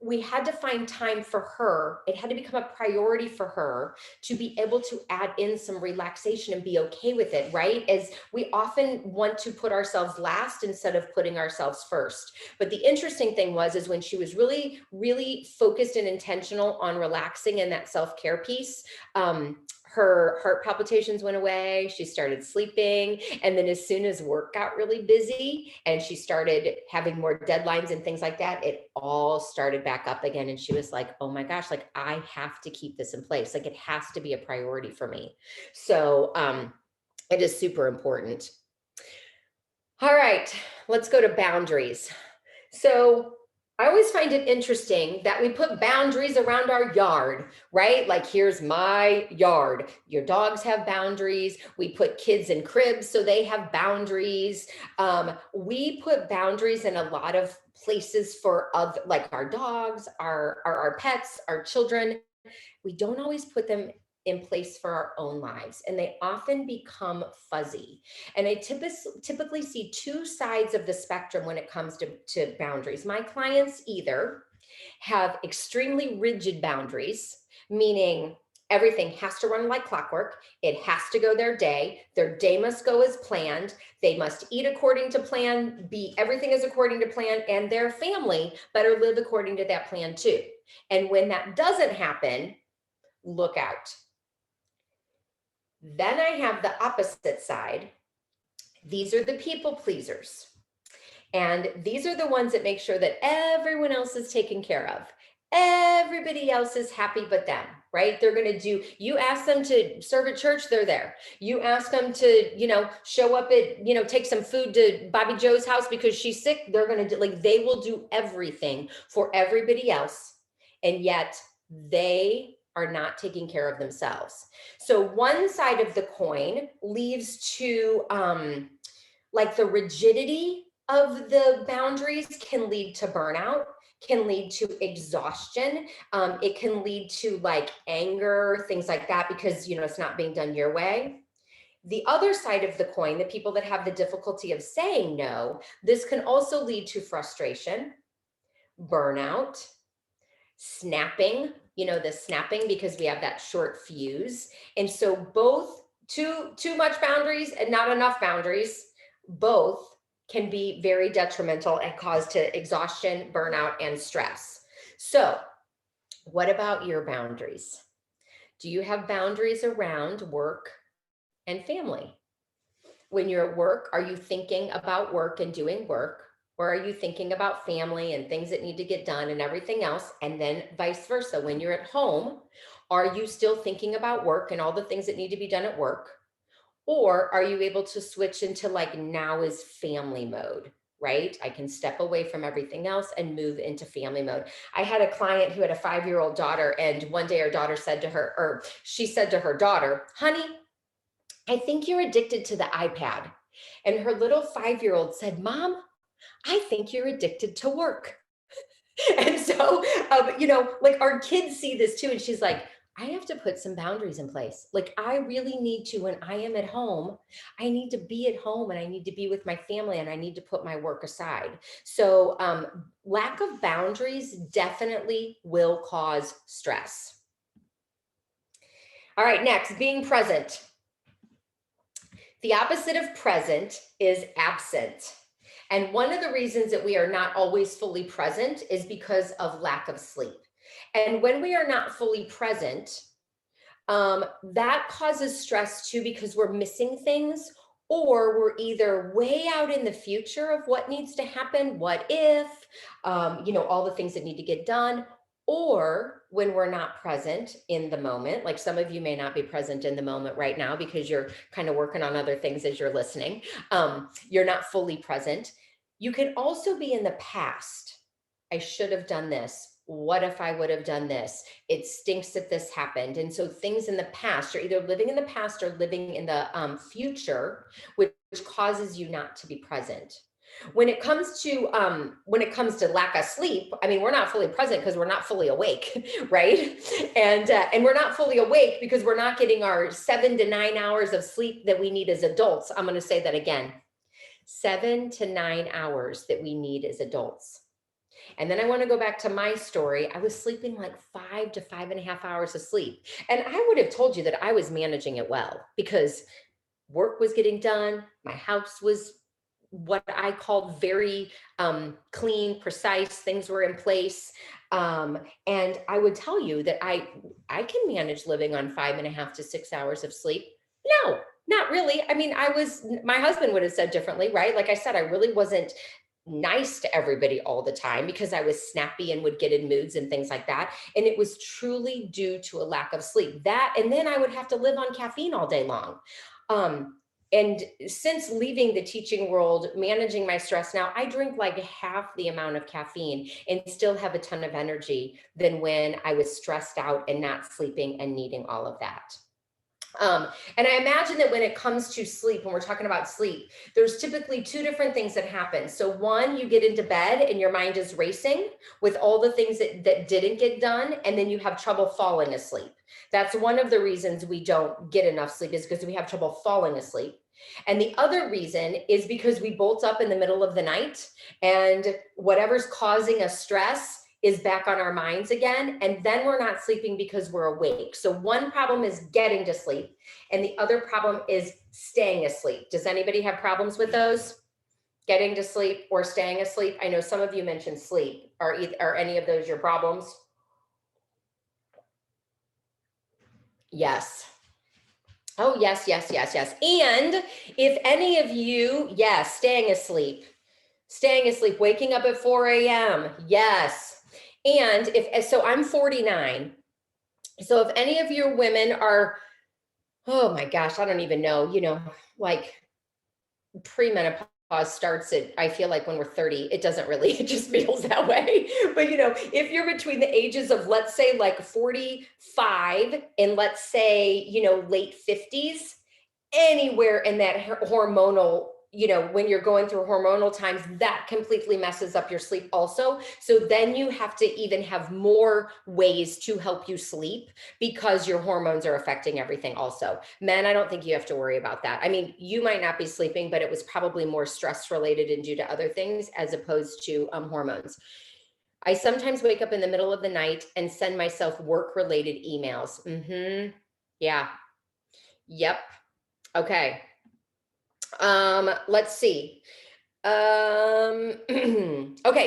S1: we had to find time for her. It had to become a priority for her to be able to add in some relaxation and be okay with it, right? As we often want to put ourselves last instead of putting ourselves first. But the interesting thing is when she was really, really focused and intentional on relaxing and that self-care piece, her heart palpitations went away. She started sleeping. And then as soon as work got really busy and she started having more deadlines and things like that, it all started back up again. And she was like, oh my gosh, like, I have to keep this in place. Like, it has to be a priority for me. So it is super important. All right, let's go to boundaries. So I always find it interesting that we put boundaries around our yard, right? Like, here's my yard. Your dogs have boundaries. We put kids in cribs so they have boundaries. We put boundaries in a lot of places for like our dogs, our pets, our children. We don't always put them in place for our own lives, and they often become fuzzy. And I typically see 2 sides of the spectrum when it comes to boundaries. My clients either have extremely rigid boundaries, meaning everything has to run like clockwork. It has to go their day. Their day must go as planned. They must eat according to plan, everything is according to plan, and their family better live according to that plan too. And when that doesn't happen, look out. Then I have the opposite side. These are the people pleasers. And these are the ones that make sure that everyone else is taken care of. Everybody else is happy but them, right? They're going to you ask them to serve at church, they're there. You ask them to, show up at, take some food to Bobby Joe's house because she's sick. They're going to they will do everything for everybody else. And yet they are not taking care of themselves. So one side of the coin leaves to like the rigidity of the boundaries can lead to burnout, can lead to exhaustion. It can lead to like anger, things like that, because it's not being done your way. The other side of the coin, the people that have the difficulty of saying no, this can also lead to frustration, burnout, snapping, the snapping, because we have that short fuse. And so both too much boundaries and not enough boundaries, both can be very detrimental and cause to exhaustion, burnout, and stress. So what about your boundaries? Do you have boundaries around work and family? When you're at work, are you thinking about work and doing work? Or are you thinking about family and things that need to get done and everything else? And then vice versa. When you're at home, are you still thinking about work and all the things that need to be done at work? Or are you able to switch into like, now is family mode, right? I can step away from everything else and move into family mode. I had a client who had a 5-year-old daughter, and one day her daughter said to her, or she said to her daughter, honey, I think you're addicted to the iPad. And her little 5-year-old said, Mom, I think you're addicted to work. And so, like our kids see this too. And she's like, I have to put some boundaries in place. Like I really need to, when I am at home, I need to be at home and I need to be with my family and I need to put my work aside. So lack of boundaries definitely will cause stress. All right, next, being present. The opposite of present is absent. And one of the reasons that we are not always fully present is because of lack of sleep. And when we are not fully present, that causes stress too because we're missing things or we're either way out in the future of what needs to happen, what if, all the things that need to get done, or when we're not present in the moment. Like some of you may not be present in the moment right now because you're kind of working on other things as you're listening. You're not fully present. You can also be in the past. I should have done this. What if I would have done this? It stinks that this happened. And so things in the past, you're either living in the past or living in the future, which causes you not to be present. When it comes to lack of sleep, I mean, we're not fully present because we're not fully awake, right? And we're not fully awake because we're not getting our 7 to 9 hours of sleep that we need as adults. I'm going to say that again. 7 to 9 hours that we need as adults. And then I want to go back to my story. I was sleeping like 5 to 5.5 hours of sleep. And I would have told you that I was managing it well because work was getting done. My house was what I called very clean, precise. Things were in place. And I would tell you that I can manage living on 5.5 to 6 hours of sleep. No, not really. I mean, my husband would have said differently, right? Like I said, I really wasn't nice to everybody all the time because I was snappy and would get in moods and things like that. And it was truly due to a lack of sleep. That, and then I would have to live on caffeine all day long. And since leaving the teaching world, managing my stress now, I drink like half the amount of caffeine and still have a ton of energy than when I was stressed out and not sleeping and needing all of that. And I imagine that when it comes to sleep, when we're talking about sleep, there's typically two different things that happen. So one, you get into bed and your mind is racing with all the things that didn't get done, and then you have trouble falling asleep. That's one of the reasons we don't get enough sleep is because we have trouble falling asleep. And the other reason is because we bolt up in the middle of the night and whatever's causing us stress is back on our minds again. And then we're not sleeping because we're awake. So one problem is getting to sleep. And the other problem is staying asleep. Does anybody have problems with those? Getting to sleep or staying asleep? I know some of you mentioned sleep. Are any of those your problems? Yes. Oh, yes, yes, yes, yes. And if any of you, yes, staying asleep, waking up at 4 a.m. Yes. And so I'm 49. So if any of your women are, oh my gosh, I don't even know, like premenopause starts at, I feel like when we're 30, it doesn't really, it just feels that way. But if you're between the ages of, let's say like 45 and let's say, late 50s, anywhere in that hormonal, when you're going through hormonal times, that completely messes up your sleep also. So then you have to even have more ways to help you sleep because your hormones are affecting everything also. Men, I don't think you have to worry about that. I mean, you might not be sleeping, but it was probably more stress related and due to other things as opposed to hormones. I sometimes wake up in the middle of the night and send myself work related emails. Yeah. Yep. Okay. Let's see. Okay,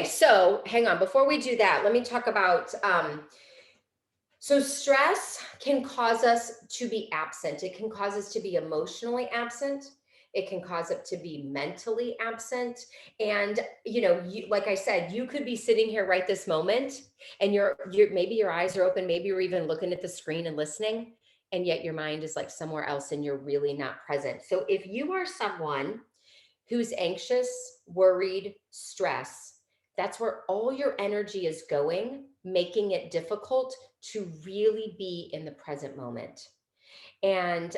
S1: so hang on. Before we do that, let me talk about, so stress can cause us to be absent. It can cause us to be emotionally absent. It can cause it to be mentally absent. And, like I said, you could be sitting here right this moment and maybe your eyes are open. Maybe you're even looking at the screen and listening, and yet your mind is like somewhere else and you're really not present. So if you are someone who's anxious, worried, stressed, that's where all your energy is going, making it difficult to really be in the present moment. And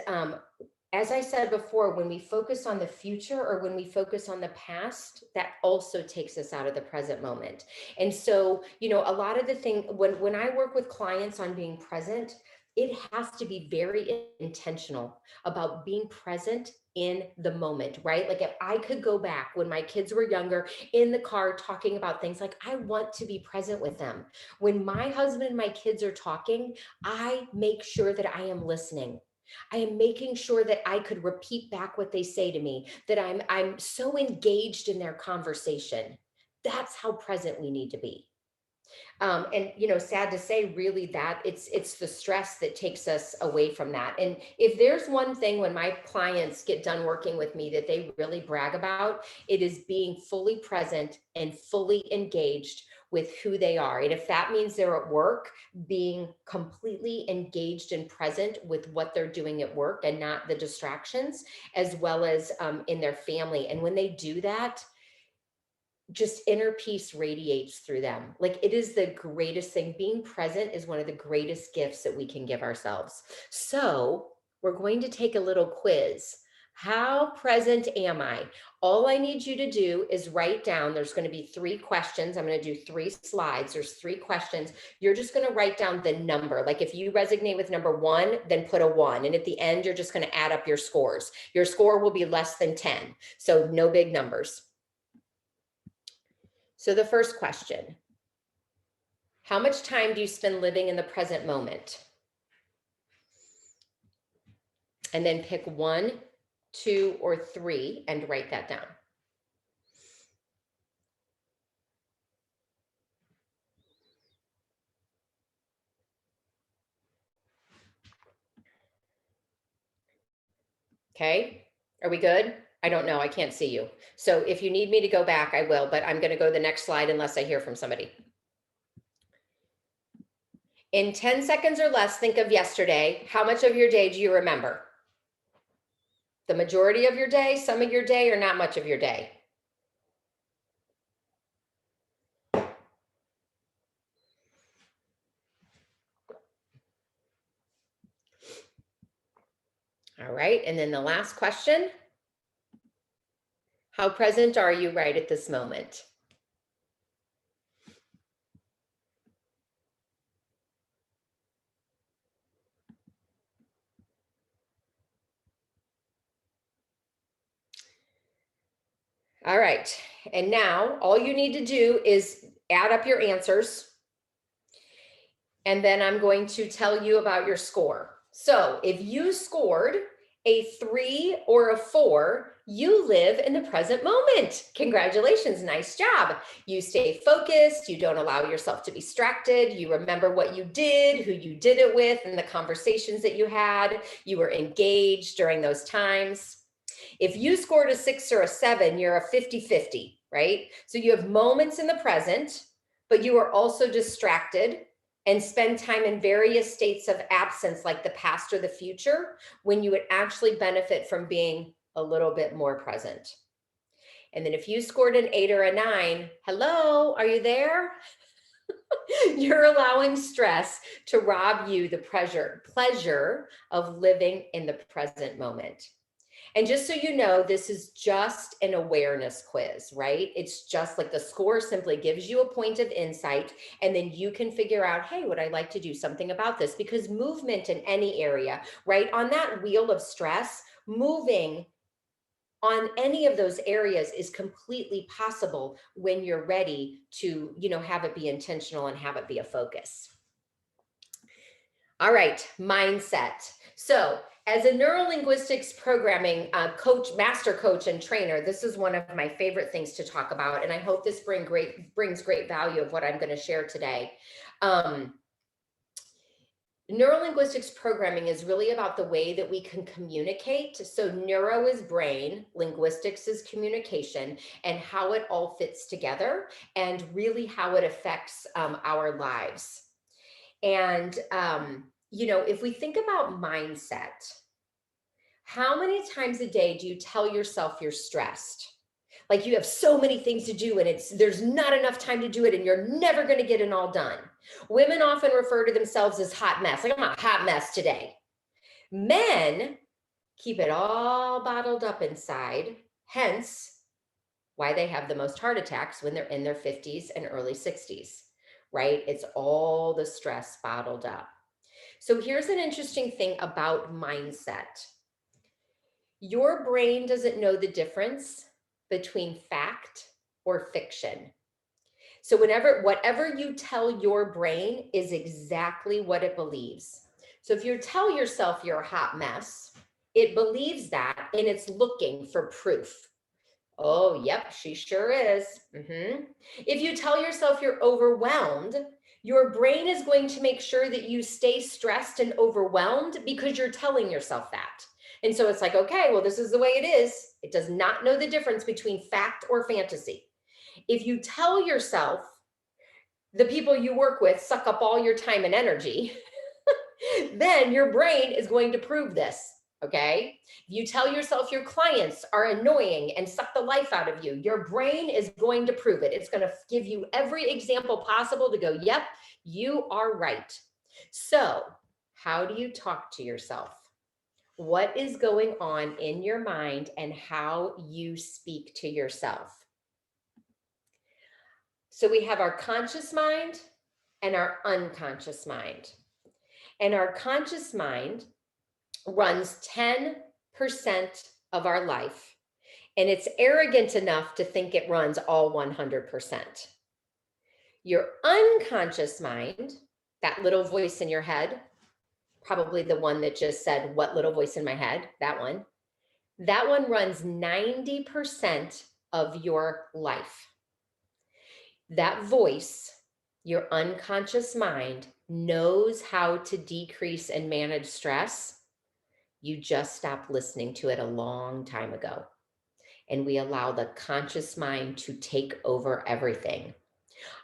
S1: as I said before, when we focus on the future or when we focus on the past, that also takes us out of the present moment. And so, a lot of the thing when I work with clients on being present, it has to be very intentional about being present in the moment, right? Like if I could go back when my kids were younger in the car talking about things, like I want to be present with them. When my husband and my kids are talking, I make sure that I am listening. I am making sure that I could repeat back what they say to me, that I'm so engaged in their conversation. That's how present we need to be. And sad to say, really, that it's the stress that takes us away from that. And if there's one thing when my clients get done working with me that they really brag about, it is being fully present and fully engaged with who they are. And if that means they're at work, being completely engaged and present with what they're doing at work and not the distractions, as well as in their family. And when they do that, just inner peace radiates through them. Like it is the greatest thing. Being present is one of the greatest gifts that we can give ourselves. So we're going to take a little quiz. How present am I? All I need you to do is write down, there's going to be 3 questions. I'm going to do 3 slides. There's 3 questions. You're just going to write down the number. Like if you resonate with number 1, then put a 1. And at the end, you're just going to add up your scores. Your score will be less than 10. So no big numbers. So the first question, how much time do you spend living in the present moment? And then pick 1, 2, or 3 and write that down. Okay, are we good? I don't know, I can't see you. So if you need me to go back, I will, but I'm gonna go to the next slide unless I hear from somebody. In 10 seconds or less, think of yesterday. How much of your day do you remember? The majority of your day, some of your day, or not much of your day? All right, and then the last question. How present are you right at this moment? All right, and now all you need to do is add up your answers. And then I'm going to tell you about your score. So if you scored a 3 or a 4, you live in the present moment. Congratulations, nice job. You stay focused, you don't allow yourself to be distracted, you remember what you did, who you did it with, and the conversations that you had. You were engaged during those times. If you scored a 6 or a 7, you're a 50-50, right? So you have moments in the present, but you are also distracted and spend time in various states of absence, like the past or the future, when you would actually benefit from being a little bit more present. And then if you scored an 8 or a 9, hello, are you there? You're allowing stress to rob you the pleasure of living in the present moment. And just so you know, this is just an awareness quiz, right? It's just like the score simply gives you a point of insight, and then you can figure out, hey, would I like to do something about this? Because movement in any area, right? On that wheel of stress, moving on any of those areas is completely possible when you're ready to, have it be intentional and have it be a focus. All right, mindset. So as a neurolinguistics programming coach, master coach, and trainer, this is one of my favorite things to talk about. And I hope this brings great value of what I'm going to share today. Neurolinguistics programming is really about the way that we can communicate. So neuro is brain, linguistics is communication, and how it all fits together and really how it affects our lives. And, if we think about mindset, how many times a day do you tell yourself you're stressed? Like you have so many things to do and there's not enough time to do it and you're never going to get it all done. Women often refer to themselves as hot mess. Like, I'm a hot mess today. Men keep it all bottled up inside, hence why they have the most heart attacks when they're in their 50s and early 60s, right? It's all the stress bottled up. So here's an interesting thing about mindset. Your brain doesn't know the difference between fact or fiction. So whatever you tell your brain is exactly what it believes. So if you tell yourself you're a hot mess, it believes that and it's looking for proof. Oh, yep, she sure is. If you tell yourself you're overwhelmed, your brain is going to make sure that you stay stressed and overwhelmed because you're telling yourself that. And so it's like, okay, well, this is the way it is. It does not know the difference between fact or fantasy. If you tell yourself the people you work with suck up all your time and energy, then your brain is going to prove this. Okay. If you tell yourself your clients are annoying and suck the life out of you, your brain is going to prove it. It's going to give you every example possible to go, yep, you are right. So, how do you talk to yourself? What is going on in your mind and how you speak to yourself? So, we have our conscious mind and our unconscious mind. And our conscious mind runs 10% of our life, and it's arrogant enough to think it runs all 100%. Your unconscious mind, that little voice in your head, probably the one that just said, "What little voice in my head?" That one runs 90% of your life. That voice, your unconscious mind, knows how to decrease and manage stress. You just stopped listening to it a long time ago. And we allow the conscious mind to take over everything.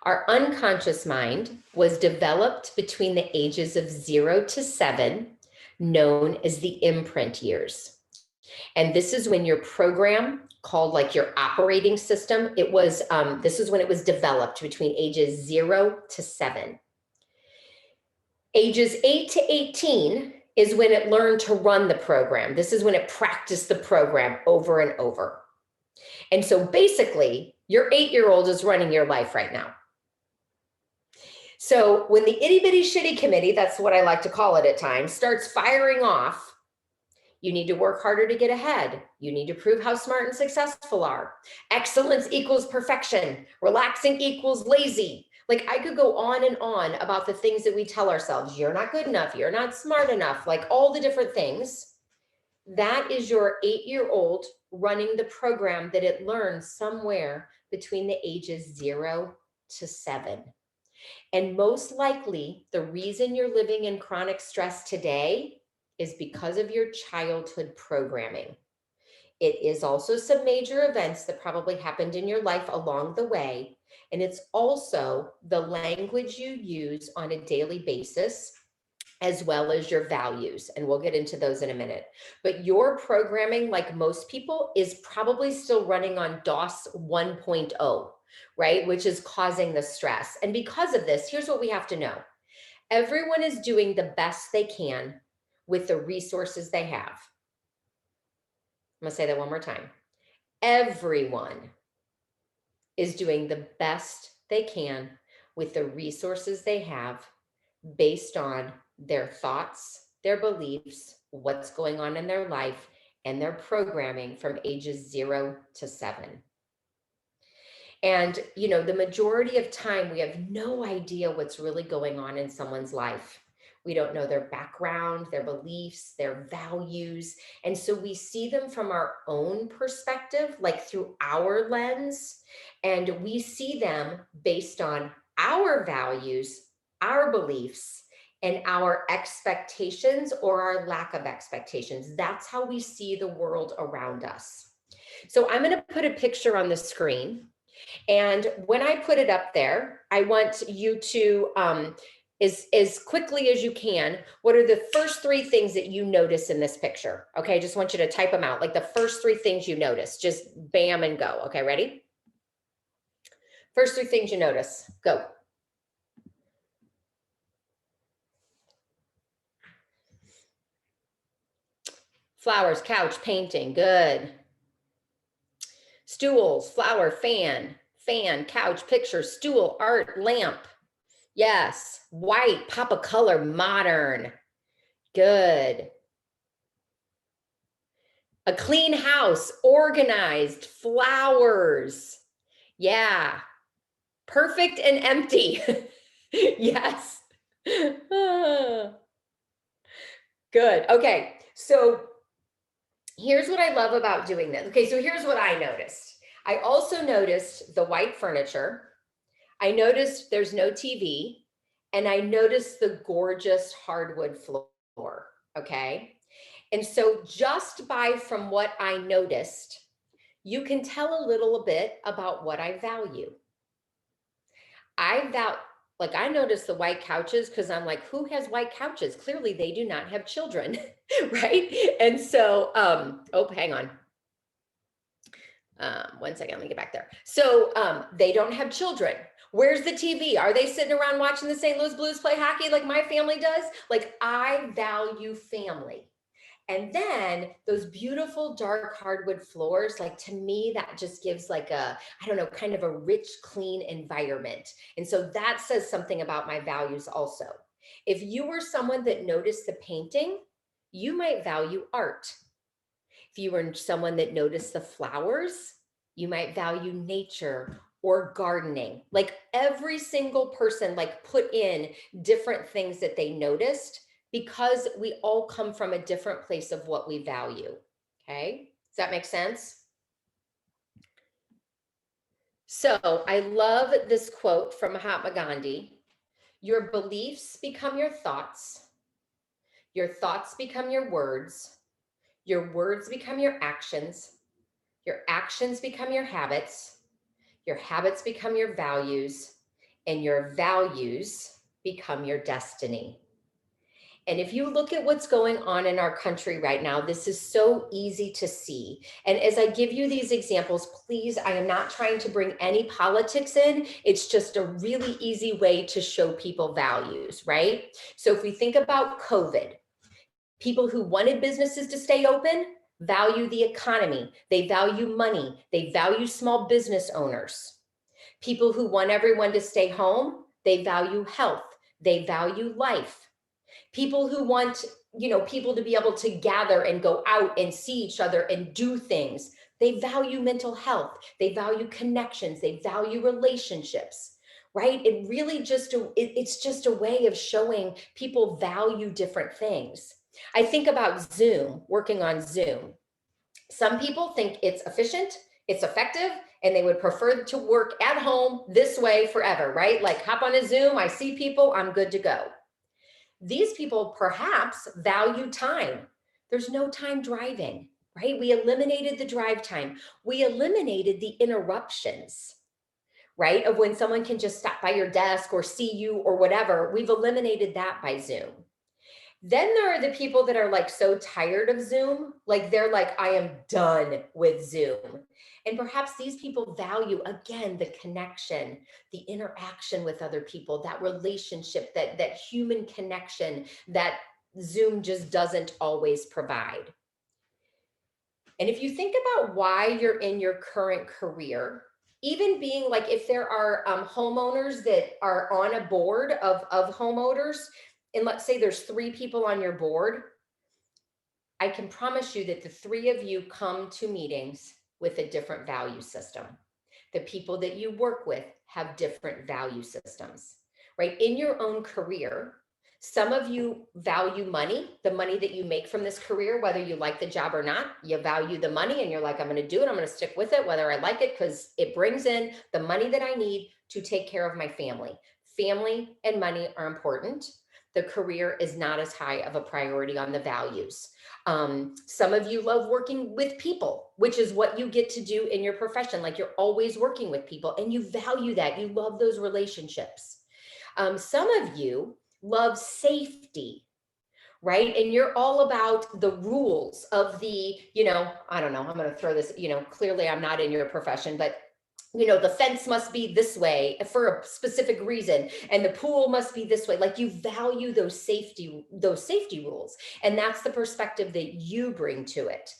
S1: Our unconscious mind was developed between the ages of 0 to 7, known as the imprint years. And this is when your program, called like your operating system, this is when it was developed between ages 0 to 7. Ages 8 to 18 is when it learned to run the program. This is when it practiced the program over and over. And so basically, your 8-year-old is running your life right now. So when the itty bitty shitty committee, that's what I like to call it at times, starts firing off, you need to work harder to get ahead. You need to prove how smart and successful are. Excellence equals perfection. Relaxing equals lazy. Like I could go on and on about the things that we tell ourselves. You're not good enough. You're not smart enough. Like all the different things. That is your 8-year-old running the program that it learned somewhere between the ages 0 to 7. And most likely, the reason you're living in chronic stress today is because of your childhood programming. It is also some major events that probably happened in your life along the way. And it's also the language you use on a daily basis, as well as your values. And we'll get into those in a minute. But your programming, like most people, is probably still running on DOS 1.0, right? Which is causing the stress. And because of this, here's what we have to know. Everyone is doing the best they can with the resources they have. I'm gonna say that one more time. Everyone is doing the best they can with the resources they have based on their thoughts, their beliefs, what's going on in their life, and their programming from ages 0 to 7. And, the majority of time, we have no idea what's really going on in someone's life. We don't know their background, their beliefs, their values. And so we see them from our own perspective, like through our lens. And we see them based on our values, our beliefs, and our expectations or our lack of expectations. That's how we see the world around us. So I'm going to put a picture on the screen. And when I put it up there, I want you to, as quickly as you can, what are the first 3 things that you notice in this picture? Okay, I just want you to type them out, like the first 3 things you notice, just bam and go. Okay, ready? First 3 things you notice, go. Flowers, couch, painting, good. Stools, flower, fan, couch, picture, stool, art, lamp. Yes, white, pop of color, modern. Good. A clean house, organized, flowers. Yeah. Perfect and empty. Yes. Ah, good. Okay. So here's what I love about doing this. Okay. So here's what I noticed. I also noticed the white furniture. I noticed there's no TV, and I noticed the gorgeous hardwood floor. Okay. And so just by from what I noticed, you can tell a little bit about what I value. I noticed the white couches because I'm like, who has white couches? Clearly they do not have children, right? And so, oh, hang on. 1 second, let me get back there. So they don't have children. Where's the TV? Are they sitting around watching the St. Louis Blues play hockey like my family does? Like, I value family. And then those beautiful dark hardwood floors, like, to me, that just gives like a, I don't know, kind of a rich, clean environment. And so that says something about my values also. If you were someone that noticed the painting, you might value art. If you were someone that noticed the flowers, you might value nature or gardening. Like, every single person like put in different things that they noticed, because we all come from a different place of what we value. Okay, does that make sense? So I love this quote from Mahatma Gandhi. Your beliefs become your thoughts become your words become your actions become your habits become your values, and your values become your destiny. And if you look at what's going on in our country right now, this is so easy to see. And as I give you these examples, please, I am not trying to bring any politics in. It's just a really easy way to show people values, right? So if we think about COVID, people who wanted businesses to stay open value the economy. They value money. They value small business owners. People who want everyone to stay home, they value health. They value life. People who want, people to be able to gather and go out and see each other and do things, they value mental health. They value connections. They value relationships, right? It really it's just a way of showing people value different things. I think about Zoom, working on Zoom. Some people think it's efficient, it's effective, and they would prefer to work at home this way forever, right? Like, hop on a Zoom, I see people, I'm good to go. These people perhaps value time. There's no time driving, right? We eliminated the drive time. We eliminated the interruptions, right? Of when someone can just stop by your desk or see you or whatever. We've eliminated that by Zoom. Then there are the people that are like so tired of Zoom, like they're like, I am done with Zoom. And perhaps these people value, again, the connection, the interaction with other people, that relationship, that human connection that Zoom just doesn't always provide. And if you think about why you're in your current career, even being like, if there are homeowners that are on a board of homeowners, and let's say there's 3 people on your board, I can promise you that the 3 of you come to meetings with a different value system. The people that you work with have different value systems, right? In your own career, some of you value money, the money that you make from this career, whether you like the job or not. You value the money and you're like, I'm going to do it. I'm going to stick with it, whether I like it, because it brings in the money that I need to take care of my family. Family and money are important. The career is not as high of a priority on the values. Some of you love working with people, which is what you get to do in your profession. Like, you're always working with people and you value that. You love those relationships. Some of you love safety, right? And you're all about the rules of the, I don't know, I'm going to throw this, clearly I'm not in your profession, but the fence must be this way for a specific reason, and the pool must be this way. Like, you value those safety rules. And that's the perspective that you bring to it.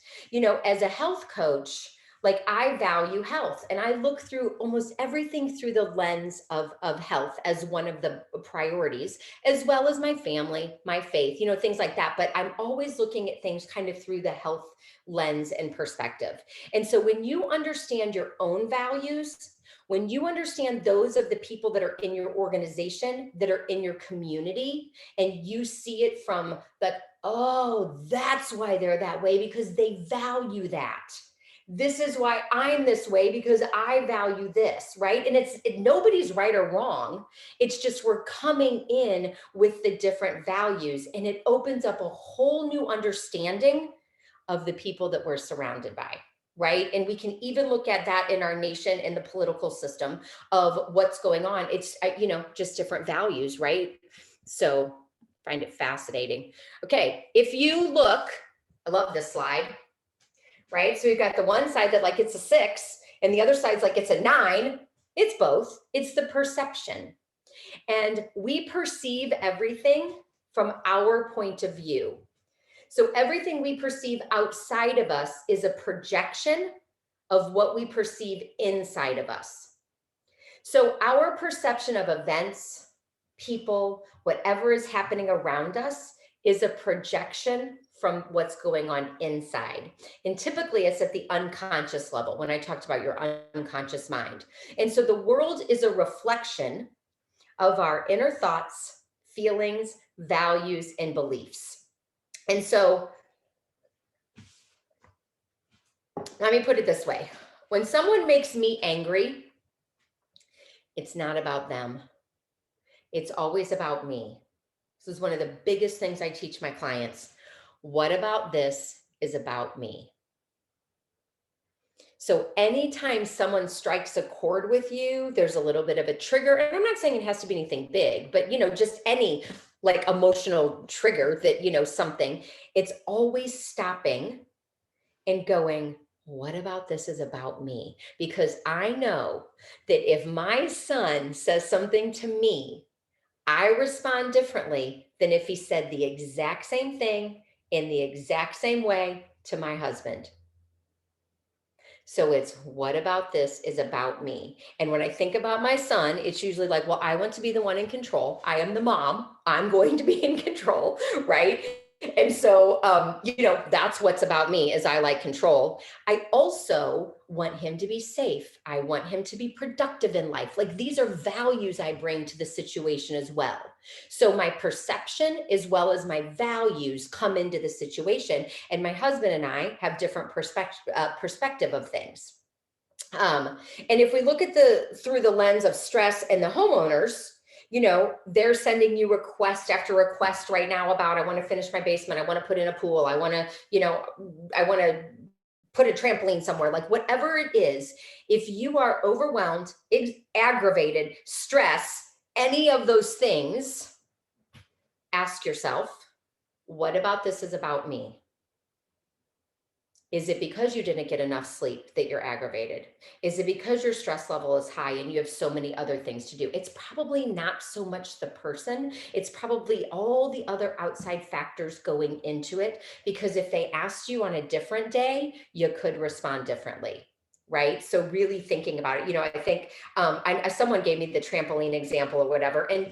S1: As a health coach, Like I value health, and I look through almost everything through the lens of health as one of the priorities, as well as my family, my faith, things like that. But I'm always looking at things kind of through the health lens and perspective. And so when you understand your own values, when you understand those of the people that are in your organization, that are in your community, and you see it from the, oh, that's why they're that way, because they value that. This is why I'm this way, because I value this, right? And nobody's right or wrong. It's just we're coming in with the different values, and it opens up a whole new understanding of the people that we're surrounded by, right? And we can even look at that in our nation and the political system of what's going on. It's, just different values, right? So find it fascinating. Okay, if you look, I love this slide, right? So we've got the one side that like it's a 6, and the other side's like it's a 9. It's both. It's the perception. And we perceive everything from our point of view. So everything we perceive outside of us is a projection of what we perceive inside of us. So our perception of events, people, whatever is happening around us is a projection from what's going on inside. And typically it's at the unconscious level when I talked about your unconscious mind. And so the world is a reflection of our inner thoughts, feelings, values, and beliefs. And so let me put it this way. When someone makes me angry, it's not about them. It's always about me. This is one of the biggest things I teach my clients. What about this is about me? So anytime someone strikes a chord with you, there's a little bit of a trigger. And I'm not saying it has to be anything big, but just any like emotional trigger that, something, it's always stopping and going, what about this is about me? Because I know that if my son says something to me, I respond differently than if he said the exact same thing in the exact same way to my husband. So it's what about this is about me. And when I think about my son, it's usually like, well, I want to be the one in control. I am the mom. I'm going to be in control, right? And so, that's what's about me is I like control. I also want him to be safe. I want him to be productive in life. Like these are values I bring to the situation as well. So my perception as well as my values come into the situation. And my husband and I have different perspective of things. And if we look at through the lens of stress and the homeowners, they're sending you request after request right now about, I want to finish my basement. I want to put in a pool. I want to, I want to put a trampoline somewhere, like whatever it is. If you are overwhelmed, aggravated, stress, any of those things, ask yourself, what about this is about me? Is it because you didn't get enough sleep that you're aggravated? Is it because your stress level is high and you have so many other things to do? It's probably not so much the person. It's probably all the other outside factors going into it, because if they asked you on a different day, you could respond differently. Right. So really thinking about it, I think someone gave me the trampoline example or whatever. And,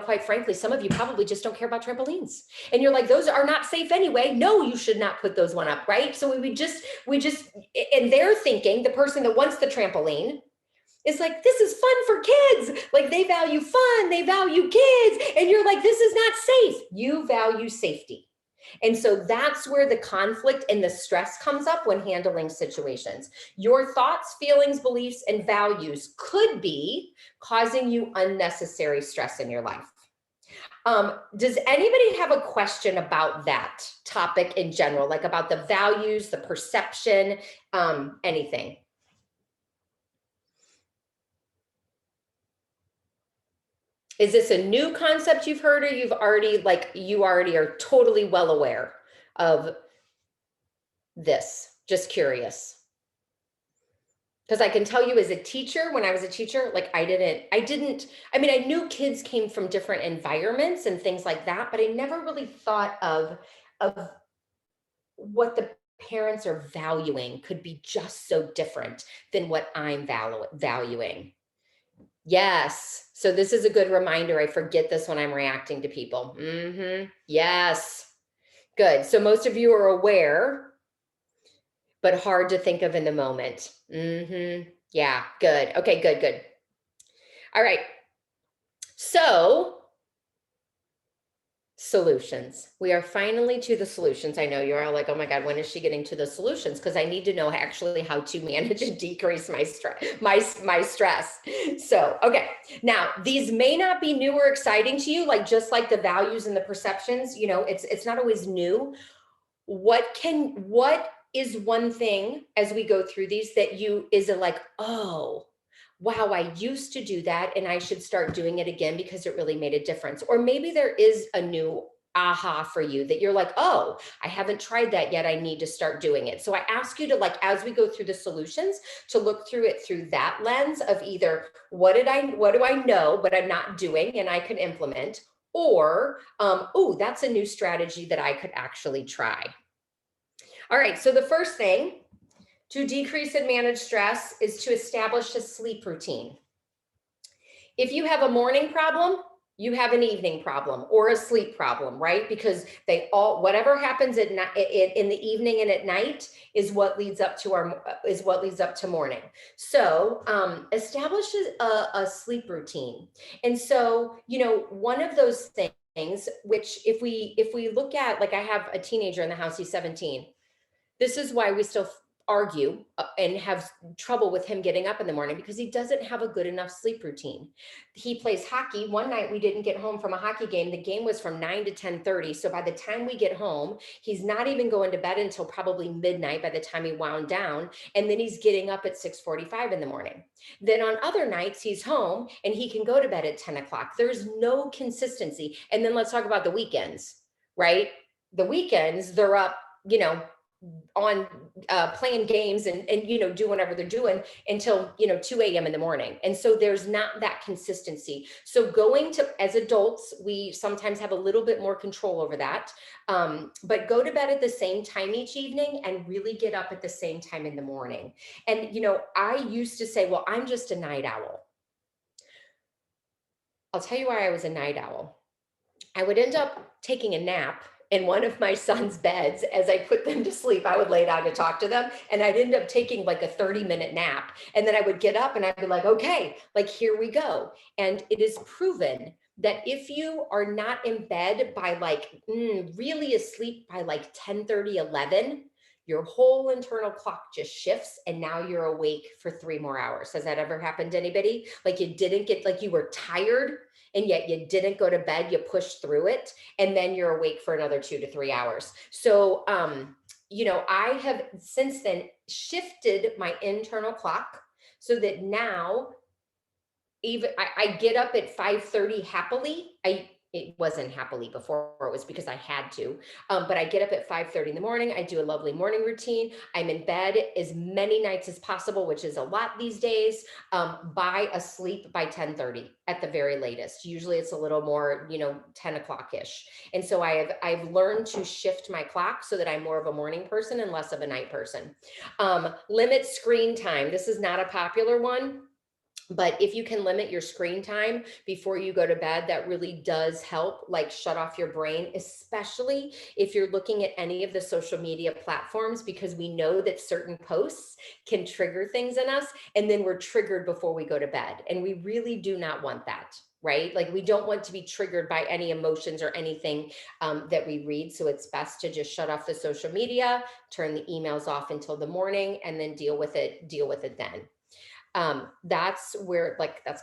S1: quite frankly, some of you probably just don't care about trampolines. And you're like, those are not safe anyway. No, you should not put those one up. Right. So we just, and they're thinking the person that wants the trampoline is like, this is fun for kids. Like they value fun, they value kids. And you're like, this is not safe. You value safety. And so that's where the conflict and the stress comes up when handling situations. Your thoughts, feelings, beliefs, and values could be causing you unnecessary stress in your life. Does anybody have a question about that topic in general, like about the values, the perception, anything? Is this a new concept you've heard, or you already are totally well aware of this? Just curious. Because I can tell you as a teacher, when I was a teacher, like I knew kids came from different environments and things like that, but I never really thought of what the parents are valuing could be just so different than what I'm valuing. Yes. So this is a good reminder. I forget this when I'm reacting to people. Yes. Good. So most of you are aware, but hard to think of in the moment. Yeah. Good. Okay. Good. Good. All right. So solutions. We are finally to the solutions. I know you're all like, oh my God, when is she getting to the solutions? Because I need to know actually how to manage and decrease my stress, my stress. So, okay. Now, these may not be new or exciting to you, like just like the values and the perceptions, it's not always new. What is one thing as we go through these that is it like, oh, wow, I used to do that and I should start doing it again because it really made a difference. Or maybe there is a new aha for you that you're like, oh, I haven't tried that yet. I need to start doing it. So I ask you to, like, as we go through the solutions, to look through it through that lens of either what do I know, but I'm not doing and I can implement, or, oh, that's a new strategy that I could actually try. All right. So the first thing to decrease and manage stress is to establish a sleep routine. If you have a morning problem, you have an evening problem or a sleep problem, right? Because whatever happens at night, in the evening and at night is what leads up to morning. So establish a sleep routine. And so, one of those things, which if we look at, like, I have a teenager in the house, he's 17. This is why we still argue and have trouble with him getting up in the morning, because he doesn't have a good enough sleep routine. He plays hockey. One night we didn't get home from a hockey game. The game was from 9 to 10:30. So by the time we get home, he's not even going to bed until probably midnight by the time he wound down. And then he's getting up at 6:45 in the morning. Then on other nights, he's home and he can go to bed at 10 o'clock. There's no consistency. And then let's talk about the weekends, right? The weekends, they're up, on playing games and do whatever they're doing until 2 a.m. in the morning. And so there's not that consistency. So as adults, we sometimes have a little bit more control over that, but go to bed at the same time each evening and really get up at the same time in the morning. And I used to say, well, I'm just a night owl. I'll tell you why I was a night owl. I would end up taking a nap in one of my son's beds. As I put them to sleep, I would lay down to talk to them, and I'd end up taking like a 30-minute nap. And then I would get up and I'd be like, okay, like, here we go. And it is proven that if you are not in bed by really asleep by like 10:30, 11, your whole internal clock just shifts and now you're awake for 3 more hours. Has that ever happened to anybody? Like, you didn't get, like, you were tired and yet you didn't go to bed, you pushed through it, and then you're awake for another 2 to 3 hours. So, I have since then shifted my internal clock so that now even I get up at 5:30 happily. It wasn't happily before, it was because I had to. But I get up at 5:30 in the morning. I do a lovely morning routine. I'm in bed as many nights as possible, which is a lot these days, by asleep by 10:30 at the very latest. Usually it's a little more, 10 o'clock-ish. And so I've learned to shift my clock so that I'm more of a morning person and less of a night person. Limit screen time. This is not a popular one, but if you can limit your screen time before you go to bed, that really does help, like, shut off your brain, especially if you're looking at any of the social media platforms, because we know that certain posts can trigger things in us, and then we're triggered before we go to bed. And we really do not want that, right? Like, we don't want to be triggered by any emotions or anything that we read. So it's best to just shut off the social media, turn the emails off until the morning, and then deal with it then. That's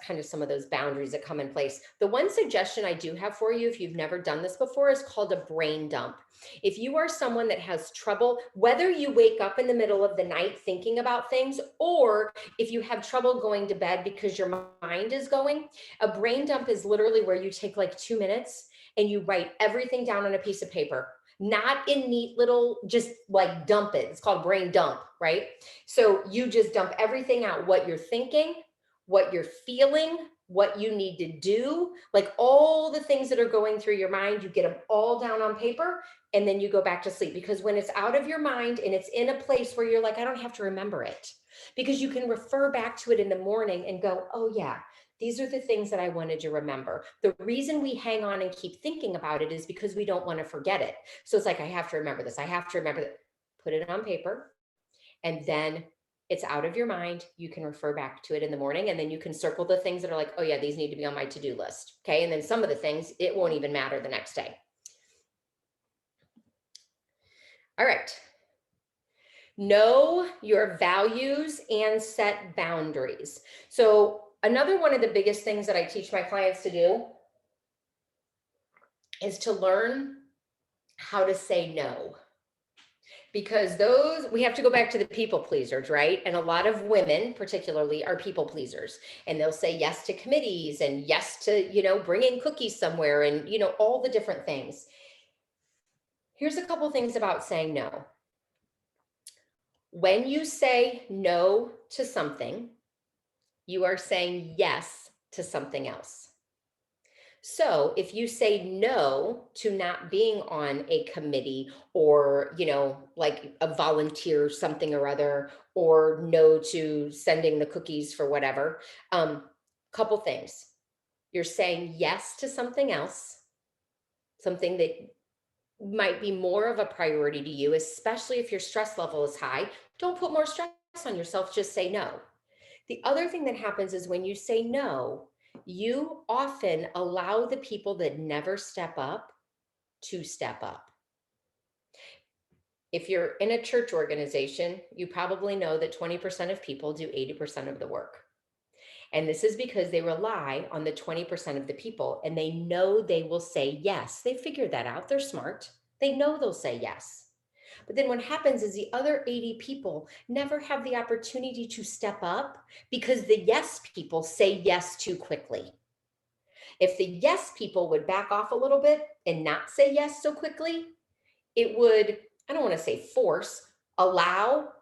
S1: kind of some of those boundaries that come in place. The one suggestion I do have for you, if you've never done this before, is called a brain dump. If you are someone that has trouble, whether you wake up in the middle of the night thinking about things, or if you have trouble going to bed because your mind is going, a brain dump is literally where you take like 2 minutes and you write everything down on a piece of paper. Not in neat little, just like dump it. It's called brain dump, right? So you just dump everything out, what you're thinking, what you're feeling, what you need to do, like all the things that are going through your mind, you get them all down on paper, and then you go back to sleep. Because when it's out of your mind and it's in a place where you're like, I don't have to remember it, because you can refer back to it in the morning and go, oh yeah, these are the things that I wanted to remember. The reason we hang on and keep thinking about it is because we don't want to forget it. So it's like, I have to remember this. I have to remember that. Put it on paper, and then it's out of your mind. You can refer back to it in the morning, and then you can circle the things that are like, oh yeah, these need to be on my to-do list. Okay. And then some of the things, it won't even matter the next day. All right. Know your values and set boundaries. So another one of the biggest things that I teach my clients to do is to learn how to say no. Because those, we have to go back to the people pleasers, right? And a lot of women particularly are people pleasers, and they'll say yes to committees and yes to, bringing cookies somewhere, and, all the different things. Here's a couple things about saying no. When you say no to something, you are saying yes to something else. So if you say no to not being on a committee, or, like a volunteer something or other, or no to sending the cookies for whatever, couple things. You're saying yes to something else, something that might be more of a priority to you, especially if your stress level is high. Don't put more stress on yourself, just say no. The other thing that happens is when you say no, you often allow the people that never step up to step up. If you're in a church organization, you probably know that 20% of people do 80% of the work. And this is because they rely on the 20% of the people, and they know they will say yes. They figured that out. They're smart. They know they'll say yes. But then what happens is the other 80 people never have the opportunity to step up, because the yes people say yes too quickly. If the yes people would back off a little bit and not say yes so quickly, it would, I don't want to say force,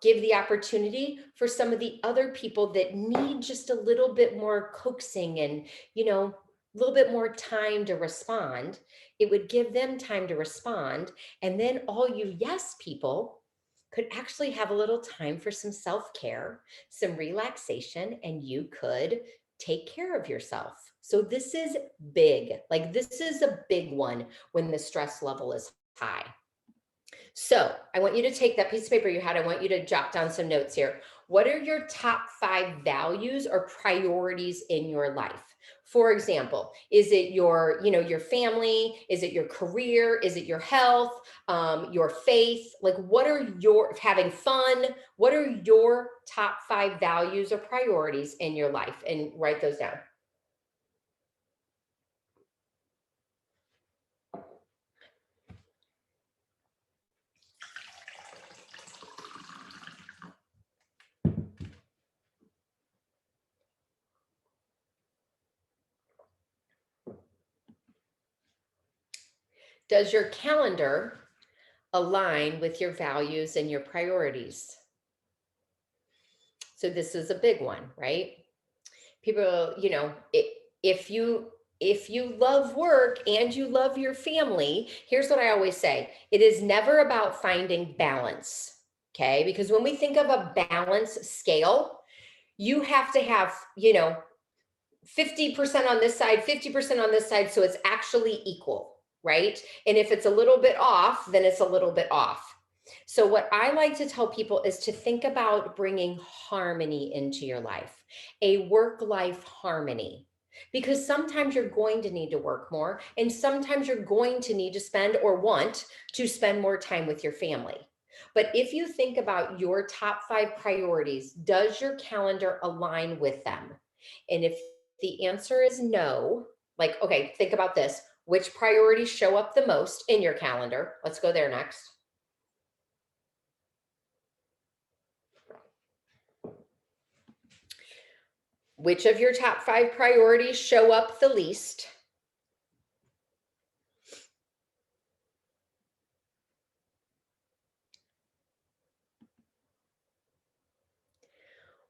S1: give the opportunity for some of the other people that need just a little bit more coaxing and, a little bit more time to respond. It would give them time to respond. And then all you yes people could actually have a little time for some self-care, some relaxation, and you could take care of yourself. So this is big. Like, this is a big one when the stress level is high. So I want you to take that piece of paper you had. I want you to jot down some notes here. What are your top 5 values or priorities in your life? For example, is it your, your family? Is it your career? Is it your health? Your faith? Like, what are your, having fun? What are your top 5 values or priorities in your life? And write those down. Does your calendar align with your values and your priorities? So this is a big one, right? People, if you love work and you love your family, here's what I always say. It is never about finding balance, okay? Because when we think of a balance scale, you have to have, 50% on this side, 50% on this side, so it's actually equal, right? And if it's a little bit off, then it's a little bit off. So what I like to tell people is to think about bringing harmony into your life, a work-life harmony. Because sometimes you're going to need to work more, and sometimes you're going to need to spend or want to spend more time with your family. But if you think about your top 5 priorities, does your calendar align with them? And if the answer is no, like, okay, think about this. Which priorities show up the most in your calendar? Let's go there next. Which of your top 5 priorities show up the least?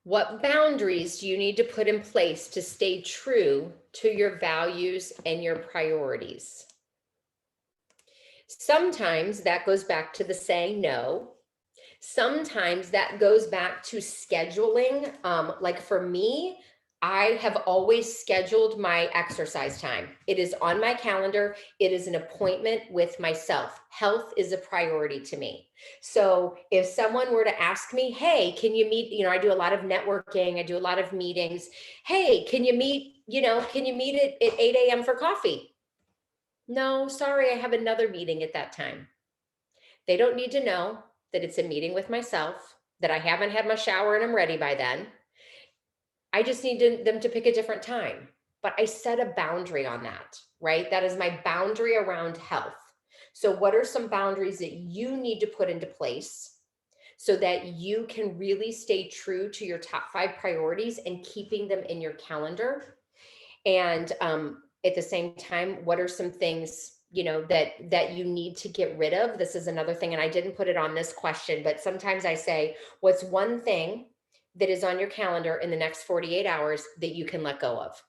S1: What boundaries do you need to put in place to stay true to your values and your priorities? Sometimes that goes back to the saying no. Sometimes that goes back to scheduling. Like for me, I have always scheduled my exercise time. It is on my calendar. It is an appointment with myself. Health is a priority to me. So if someone were to ask me, hey, can you meet? I do a lot of networking, I do a lot of meetings. Hey, can you meet? Can you meet at 8 a.m. for coffee? No, sorry, I have another meeting at that time. They don't need to know that it's a meeting with myself, that I haven't had my shower and I'm ready by then. I just need them to pick a different time. But I set a boundary on that, right? That is my boundary around health. So, what are some boundaries that you need to put into place so that you can really stay true to your top 5 priorities and keeping them in your calendar? And at the same time, what are some things that you need to get rid of? This is another thing, and I didn't put it on this question, but sometimes I say, what's one thing that is on your calendar in the next 48 hours that you can let go of,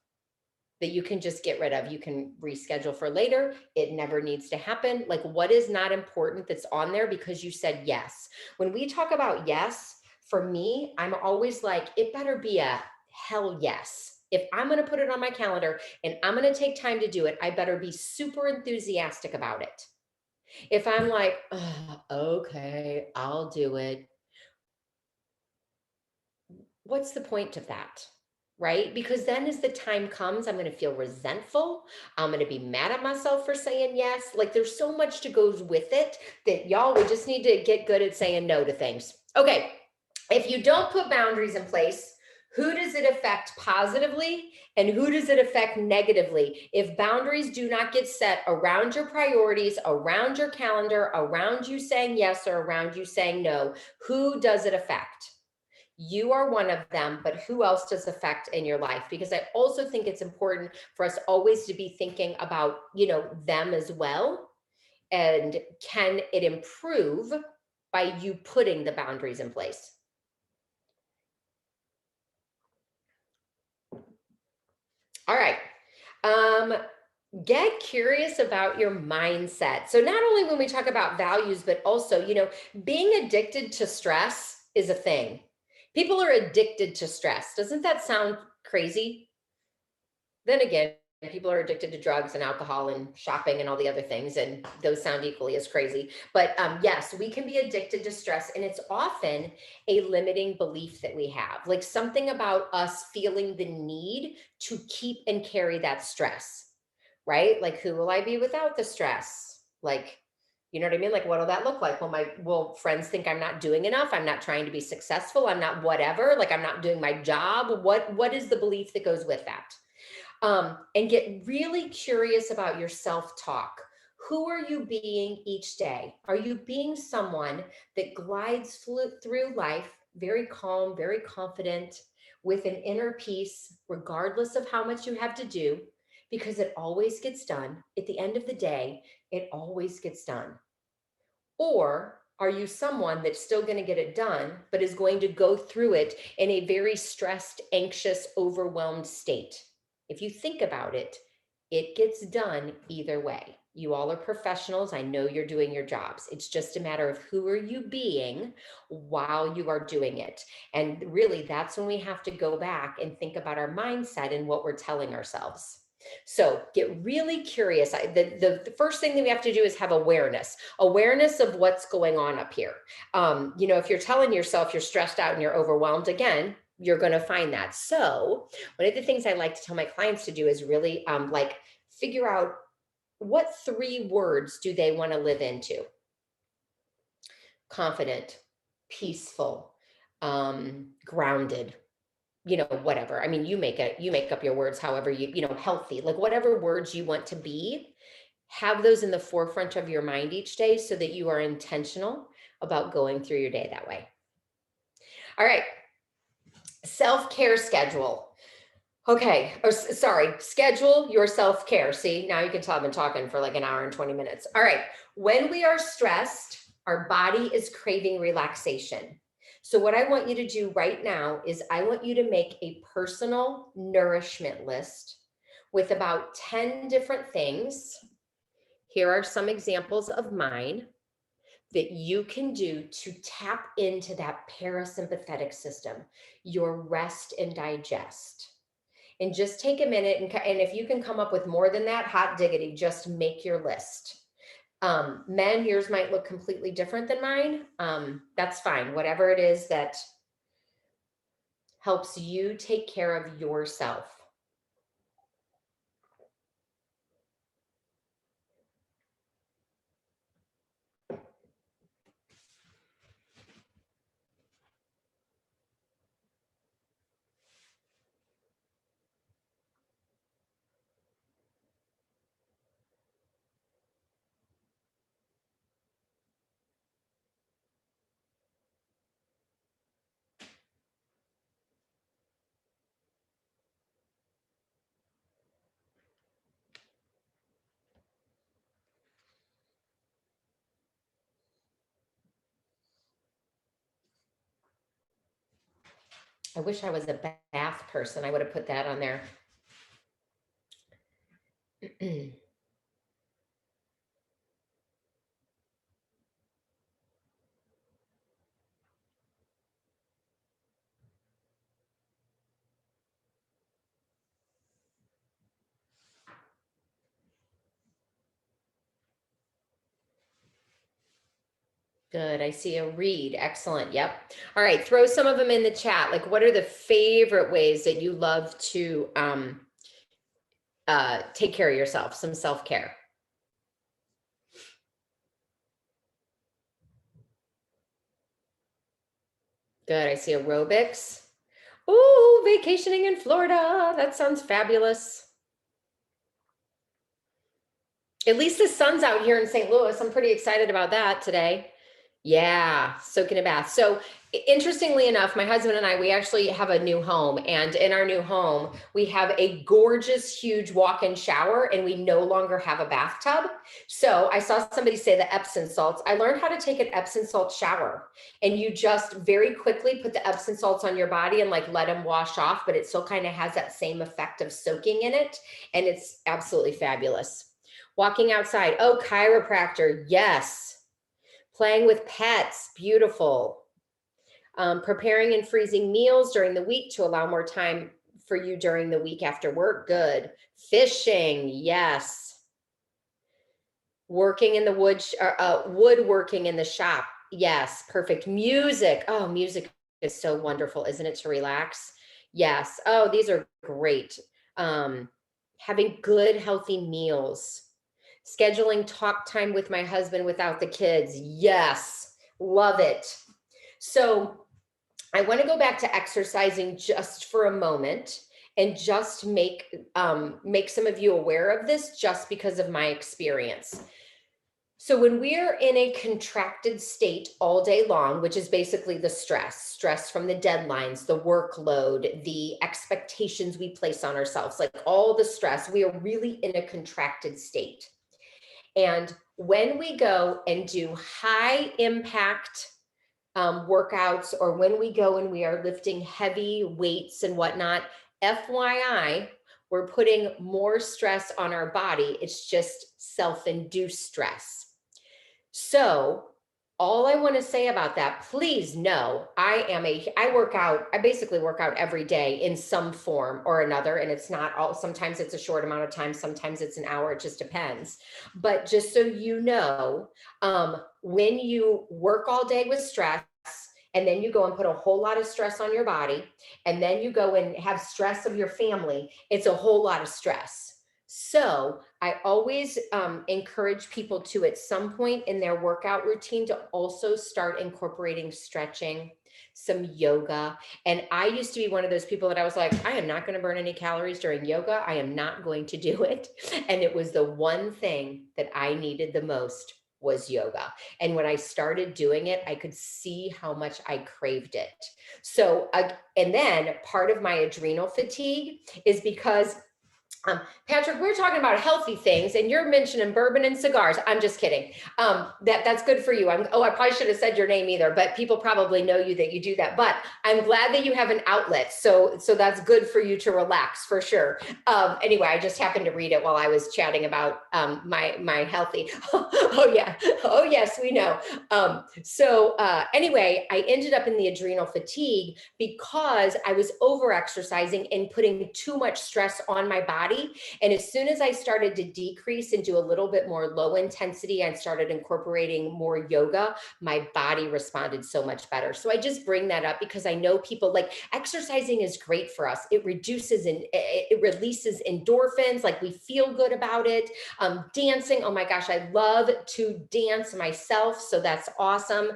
S1: that you can just get rid of? You can reschedule for later. It never needs to happen. Like, what is not important that's on there because you said yes? When we talk about yes, for me, I'm always like, it better be a hell yes. If I'm going to put it on my calendar and I'm going to take time to do it, I better be super enthusiastic about it. If I'm like, oh, okay, I'll do it, what's the point of that? Right? Because then as the time comes, I'm going to feel resentful. I'm going to be mad at myself for saying yes. Like, there's so much to goes with it that y'all, we just need to get good at saying no to things. Okay. If you don't put boundaries in place, who does it affect positively and who does it affect negatively? If boundaries do not get set around your priorities, around your calendar, around you saying yes or around you saying no, who does it affect? You are one of them, but who else does affect in your life? Because I also think it's important for us always to be thinking about, them as well. And can it improve by you putting the boundaries in place? All right. Get curious about your mindset. So not only when we talk about values, but also, being addicted to stress is a thing. People are addicted to stress. Doesn't that sound crazy? Then again, people are addicted to drugs and alcohol and shopping and all the other things, and those sound equally as crazy. But yes, we can be addicted to stress, and it's often a limiting belief that we have, like something about us feeling the need to keep and carry that stress, right? Like, who will I be without the stress? Like, you know what I mean? Like, what'll that look like? Will friends think I'm not doing enough? I'm not trying to be successful. I'm not whatever. Like, I'm not doing my job. What is the belief that goes with that? And get really curious about your self-talk. Who are you being each day? Are you being someone that glides through life very calm, very confident, with an inner peace, regardless of how much you have to do? Because it always gets done. At the end of the day, it always gets done. Or are you someone that's still going to get it done, but is going to go through it in a very stressed, anxious, overwhelmed state? If you think about it, it gets done either way. You all are professionals. I know you're doing your jobs. It's just a matter of who are you being while you are doing it. And really, that's when we have to go back and think about our mindset and what we're telling ourselves. So get really curious. The first thing that we have to do is have awareness of what's going on up here. If you're telling yourself you're stressed out and you're overwhelmed, again, you're going to find that. So one of the things I like to tell my clients to do is really figure out what 3 words do they want to live into. Confident, peaceful, grounded, whatever. I mean, you make up your words however healthy, like whatever words you want to be, have those in the forefront of your mind each day so that you are intentional about going through your day that way. All right. Self-care schedule. Okay. Schedule your self-care. See, now you can tell I've been talking for like an hour and 20 minutes. All right. When we are stressed, our body is craving relaxation. So what I want you to do right now is I want you to make a personal nourishment list with about 10 different things. Here are some examples of mine that you can do to tap into that parasympathetic system, your rest and digest. And just take a minute and if you can come up with more than that, hot diggity, just make your list. Men, yours might look completely different than mine. That's fine. Whatever it is that helps you take care of yourself. I wish I was a bath person. I would have put that on there. Good. I see a read. Excellent. Yep. All right. Throw some of them in the chat. Like, what are the favorite ways that you love to take care of yourself? Some self-care. Good. I see aerobics. Ooh, vacationing in Florida. That sounds fabulous. At least the sun's out here in St. Louis. I'm pretty excited about that today. Yeah, soaking a bath. So interestingly enough, my husband and I, we actually have a new home, and in our new home, we have a gorgeous, huge walk-in shower, and we no longer have a bathtub. So I saw somebody say the Epsom salts. I learned how to take an Epsom salt shower, and you just very quickly put the Epsom salts on your body and like let them wash off, but it still kind of has that same effect of soaking in it. And it's absolutely fabulous. Walking outside. Oh, chiropractor. Yes. Playing with pets, beautiful. Preparing and freezing meals during the week to allow more time for you during the week after work, good. Fishing, yes. Working in the woodworking in the shop, yes, perfect. Music, oh, music is so wonderful, isn't it, to relax? Yes, oh, these are great. Having good, healthy meals. Scheduling talk time with my husband without the kids. Yes, love it. So I want to go back to exercising just for a moment and just make some of you aware of this just because of my experience. So when we're in a contracted state all day long, which is basically the stress from the deadlines, the workload, the expectations we place on ourselves, like all the stress, we are really in a contracted state. And when we go and do high impact workouts, or when we go and we are lifting heavy weights and whatnot, FYI, we're putting more stress on our body. It's just self-induced stress. So all I want to say about that, please know, I work out, I basically work out every day in some form or another. And it's not all, sometimes it's a short amount of time, sometimes it's an hour, it just depends. But just so you know, when you work all day with stress, and then you go and put a whole lot of stress on your body, and then you go and have stress of your family, it's a whole lot of stress. So I always encourage people to, at some point in their workout routine, to also start incorporating stretching, some yoga. And I used to be one of those people that I was like, I am not going to burn any calories during yoga. I am not going to do it. And it was the one thing that I needed the most was yoga. And when I started doing it, I could see how much I craved it. So, and then part of my adrenal fatigue is because Patrick, we're talking about healthy things and you're mentioning bourbon and cigars. I'm just kidding. That's good for you. I probably should have said your name either, but people probably know you that you do that. But I'm glad that you have an outlet. So that's good for you to relax for sure. Anyway, I just happened to read it while I was chatting about my healthy. Oh yeah. Oh yes, we know. Anyway, I ended up in the adrenal fatigue because I was over exercising and putting too much stress on my body. And as soon as I started to decrease and do a little bit more low intensity and started incorporating more yoga, my body responded so much better. So I just bring that up because I know people like exercising is great for us. It reduces and it releases endorphins, like we feel good about it. Dancing, oh my gosh, I love to dance myself. So that's awesome.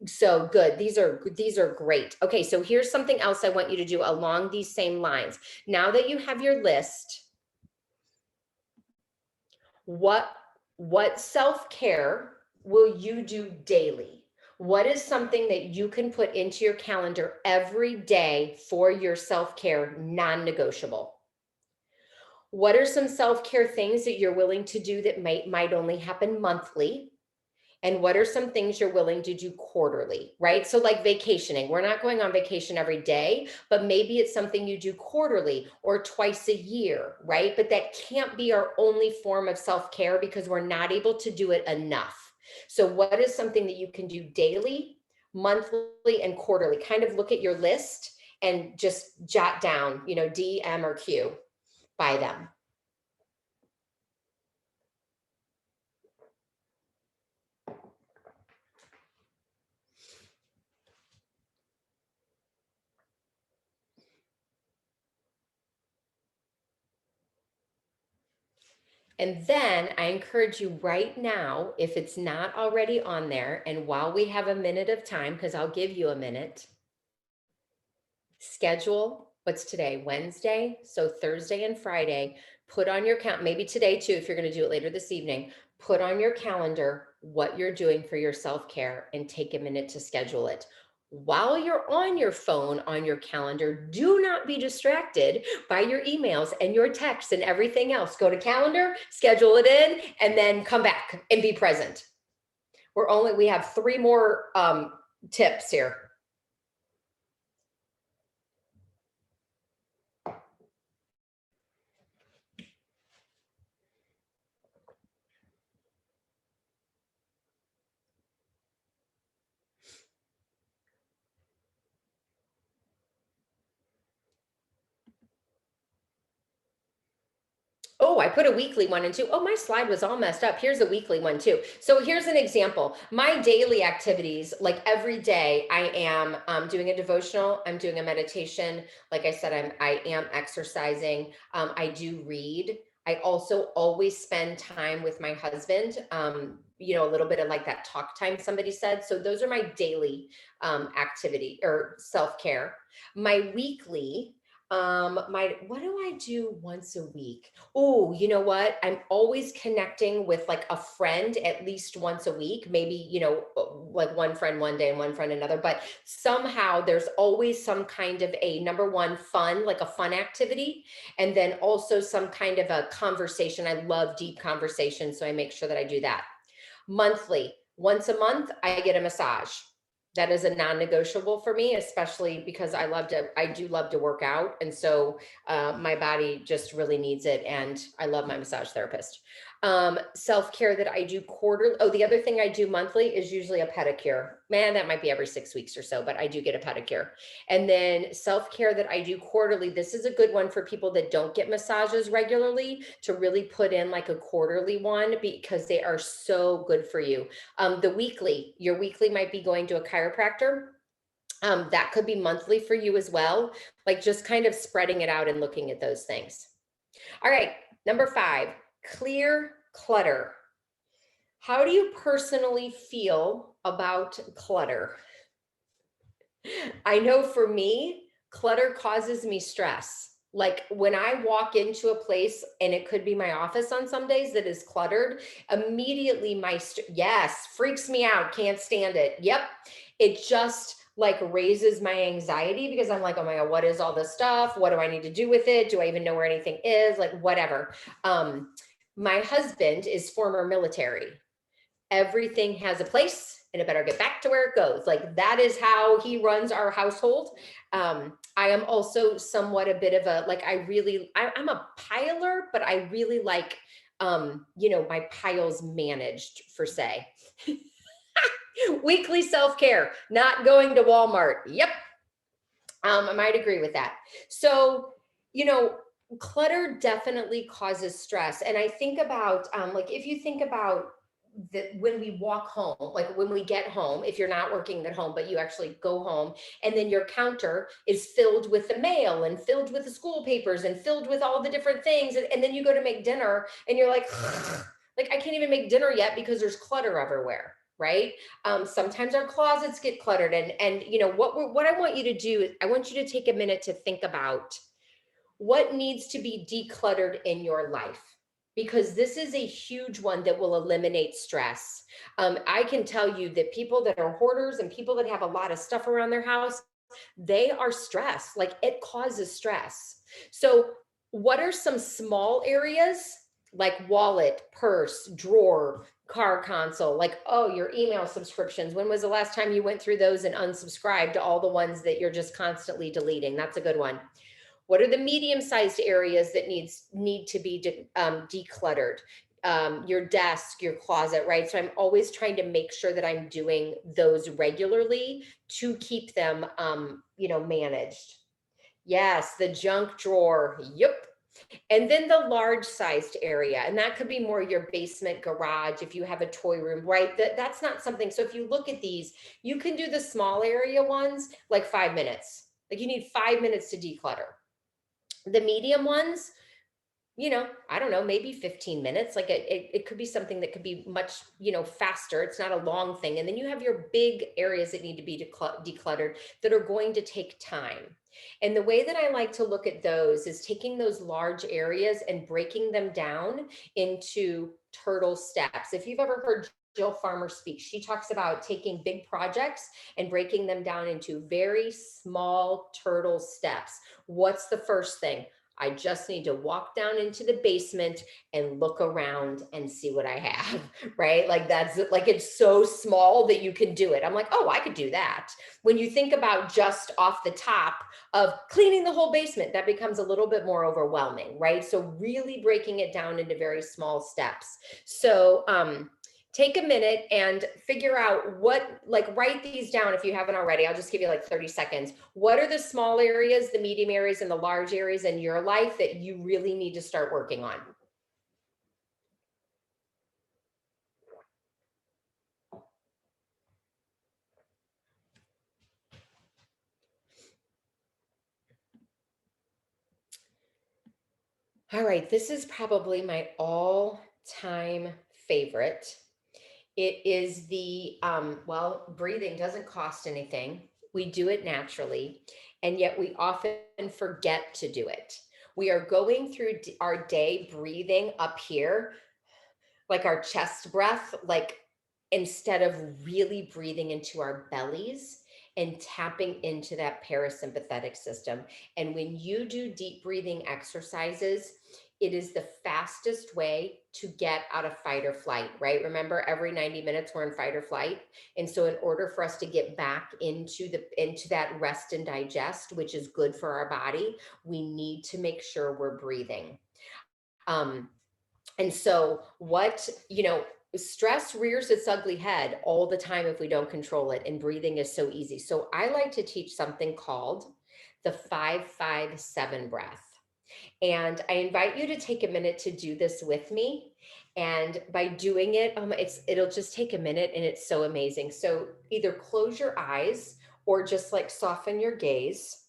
S1: So good. These are great. Okay, so here's something else I want you to do along these same lines. Now that you have your list, what self-care will you do daily? What is something that you can put into your calendar every day for your self-care, non-negotiable? What are some self-care things that you're willing to do that might only happen monthly? And what are some things you're willing to do quarterly, right? So like vacationing, we're not going on vacation every day, but maybe it's something you do quarterly or twice a year, right? But that can't be our only form of self-care because we're not able to do it enough. So what is something that you can do daily, monthly, and quarterly? Kind of look at your list and just jot down, D, M, or Q by them. And then I encourage you right now, if it's not already on there, and while we have a minute of time, because I'll give you a minute, schedule, what's today, Wednesday? So Thursday and Friday, put on your count, maybe today too, if you're going to do it later this evening, put on your calendar what you're doing for your self-care and take a minute to schedule it. While you're on your phone, on your calendar, do not be distracted by your emails and your texts and everything else. Go to calendar, schedule it in, and then come back and be present. We have 3 more tips here. Oh, I put a weekly one in too. Oh, my slide was all messed up. Here's a weekly one too. So here's an example. My daily activities, like every day, I am doing a devotional. I'm doing a meditation. Like I said, I am exercising. I do read. I also always spend time with my husband. A little bit of like that talk time somebody said. So those are my daily activity or self-care. My weekly, what do I do once a week? Oh, you know what? I'm always connecting with like a friend at least once a week, maybe, like one friend one day and one friend another, but somehow there's always some kind of a number one fun, like a fun activity. And then also some kind of a conversation. I love deep conversations. So I make sure that I do that. Monthly, once a month, I get a massage. That is a non-negotiable for me, especially because I do love to work out. And so my body just really needs it. And I love my massage therapist. Self-care that I do quarterly. Oh, the other thing I do monthly is usually a pedicure. Man, that might be every 6 weeks or so, but I do get a pedicure. And then self-care that I do quarterly. This is a good one for people that don't get massages regularly to really put in like a quarterly one because they are so good for you. Your weekly might be going to a chiropractor. That could be monthly for you as well. Like just kind of spreading it out and looking at those things. All right, number 5, clear clutter. How do you personally feel about clutter? I know for me, clutter causes me stress. Like when I walk into a place and it could be my office on some days that is cluttered, immediately yes, freaks me out, can't stand it. Yep. It just like raises my anxiety because I'm like, oh my God, what is all this stuff? What do I need to do with it? Do I even know where anything is? Like, whatever. My husband is former military. Everything has a place and it better get back to where it goes. Like that is how he runs our household. I am also somewhat a bit of a, like, I'm a piler, but I really like, my piles managed for say. Weekly self-care, not going to Walmart. Yep. I might agree with that. So, clutter definitely causes stress. And I think about, like, if you think about that when we walk home, like when we get home, if you're not working at home, but you actually go home and then your counter is filled with the mail and filled with the school papers and filled with all the different things. And then you go to make dinner and you're like, like, I can't even make dinner yet because there's clutter everywhere. Right. Sometimes our closets get cluttered and what I want you to do is I want you to take a minute to think about what needs to be decluttered in your life, because this is a huge one that will eliminate stress. I can tell you that people that are hoarders and people that have a lot of stuff around their house, they are stressed. Like it causes stress. So what are some small areas like wallet, purse, drawer, car console, like, oh, your email subscriptions. When was the last time you went through those and unsubscribed to all the ones that you're just constantly deleting? That's a good one. What are the medium-sized areas that need to be decluttered? Your desk, your closet, right? So I'm always trying to make sure that I'm doing those regularly to keep them, managed. Yes, the junk drawer. Yep. And then the large sized area, and that could be more your basement, garage, if you have a toy room, right? That's not something. So if you look at these, you can do the small area ones like 5 minutes. Like you need 5 minutes to declutter. The medium ones, I don't know, maybe 15 minutes. Like it could be something that could be much, faster. It's not a long thing. And then you have your big areas that need to be decluttered that are going to take time. And the way that I like to look at those is taking those large areas and breaking them down into turtle steps. If you've ever heard Jill Farmer speak, she talks about taking big projects and breaking them down into very small turtle steps. What's the first thing? I just need to walk down into the basement and look around and see what I have, right? Like that's like, it's so small that you can do it. I'm like, oh, I could do that. When you think about just off the top of cleaning the whole basement, that becomes a little bit more overwhelming, right? So really breaking it down into very small steps. So, take a minute and figure out write these down if you haven't already. I'll just give you like 30 seconds. What are the small areas, the medium areas, and the large areas in your life that you really need to start working on? All right, this is probably my all-time favorite. It is breathing doesn't cost anything. We do it naturally, and yet we often forget to do it. We are going through our day breathing up here, like our chest breath, like instead of really breathing into our bellies and tapping into that parasympathetic system. And when you do deep breathing exercises, it is the fastest way to get out of fight or flight, right? Remember, every 90 minutes we're in fight or flight. And so in order for us to get back into that rest and digest, which is good for our body, we need to make sure we're breathing. And so stress rears its ugly head all the time if we don't control it, and breathing is so easy. So I like to teach something called the 5-5-7 breath. And I invite you to take a minute to do this with me. And by doing it, it'll just take a minute and it's so amazing. So either close your eyes or just like soften your gaze.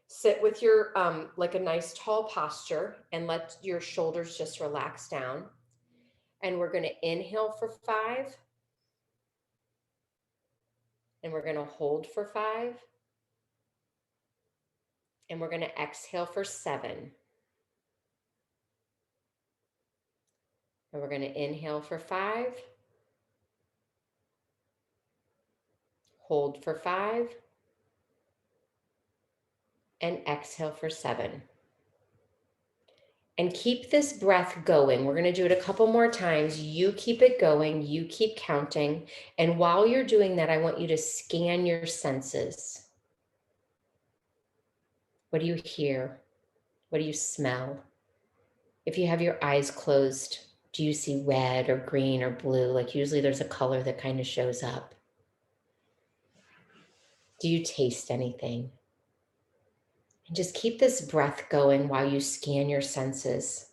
S1: Sit with your like a nice tall posture and let your shoulders just relax down. And we're going to inhale for 5. And we're going to hold for 5. And we're going to exhale for 7. And we're going to inhale for 5. Hold for 5. and exhale for 7. And keep this breath going. We're going to do it a couple more times. You keep it going. You keep counting. And while you're doing that, I want you to scan your senses. What do you hear? What do you smell? If you have your eyes closed, do you see red or green or blue? Like usually there's a color that kind of shows up. Do you taste anything? And just keep this breath going while you scan your senses.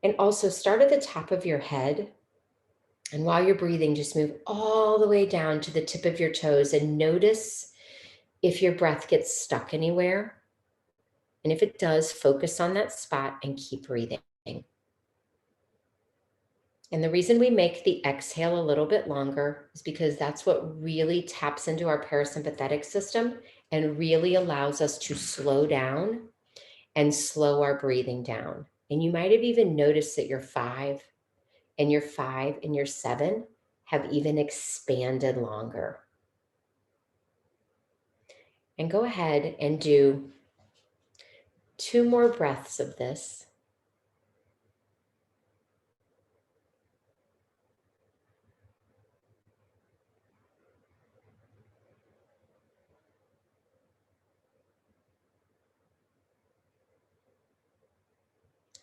S1: And also start at the top of your head. And while you're breathing, just move all the way down to the tip of your toes and notice if your breath gets stuck anywhere. And if it does, focus on that spot and keep breathing. And the reason we make the exhale a little bit longer is because that's what really taps into our parasympathetic system and really allows us to slow down and slow our breathing down. And you might have even noticed that your 5 and your 7 have even expanded longer. And go ahead and do 2 more breaths of this.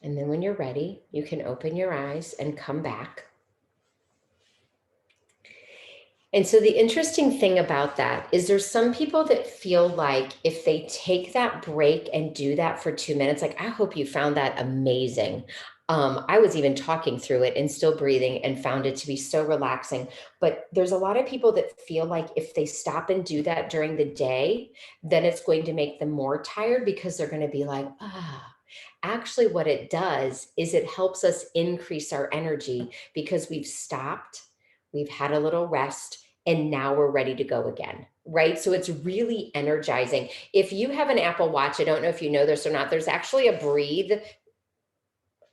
S1: And then when you're ready, you can open your eyes and come back. And so the interesting thing about that is there's some people that feel like if they take that break and do that for 2 minutes, like I hope you found that amazing. I was even talking through it and still breathing and found it to be so relaxing. But there's a lot of people that feel like if they stop and do that during the day, then it's going to make them more tired because they're going to be like, actually what it does is it helps us increase our energy because we've stopped. We've had a little rest and now we're ready to go again, right? So it's really energizing. If you have an Apple Watch, I don't know if you know this or not, there's actually a Breathe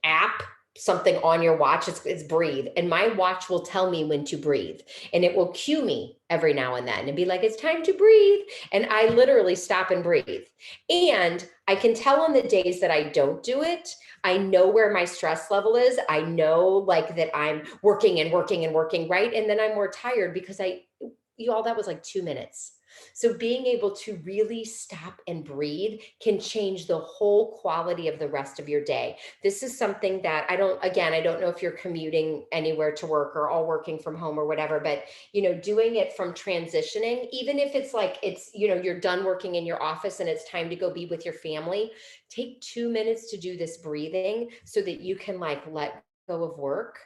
S1: app, something on your watch. It's Breathe. And my watch will tell me when to breathe. And it will cue me every now and then and be like, it's time to breathe. And I literally stop and breathe. And I can tell on the days that I don't do it, I know where my stress level is. I know like that I'm working and working and working, right? And then I'm more tired because that was like 2 minutes. So being able to really stop and breathe can change the whole quality of the rest of your day. This is something that I don't know if you're commuting anywhere to work or all working from home or whatever, but doing it from transitioning, even if it's like you're done working in your office and it's time to go be with your family, take 2 minutes to do this breathing so that you can like let go of work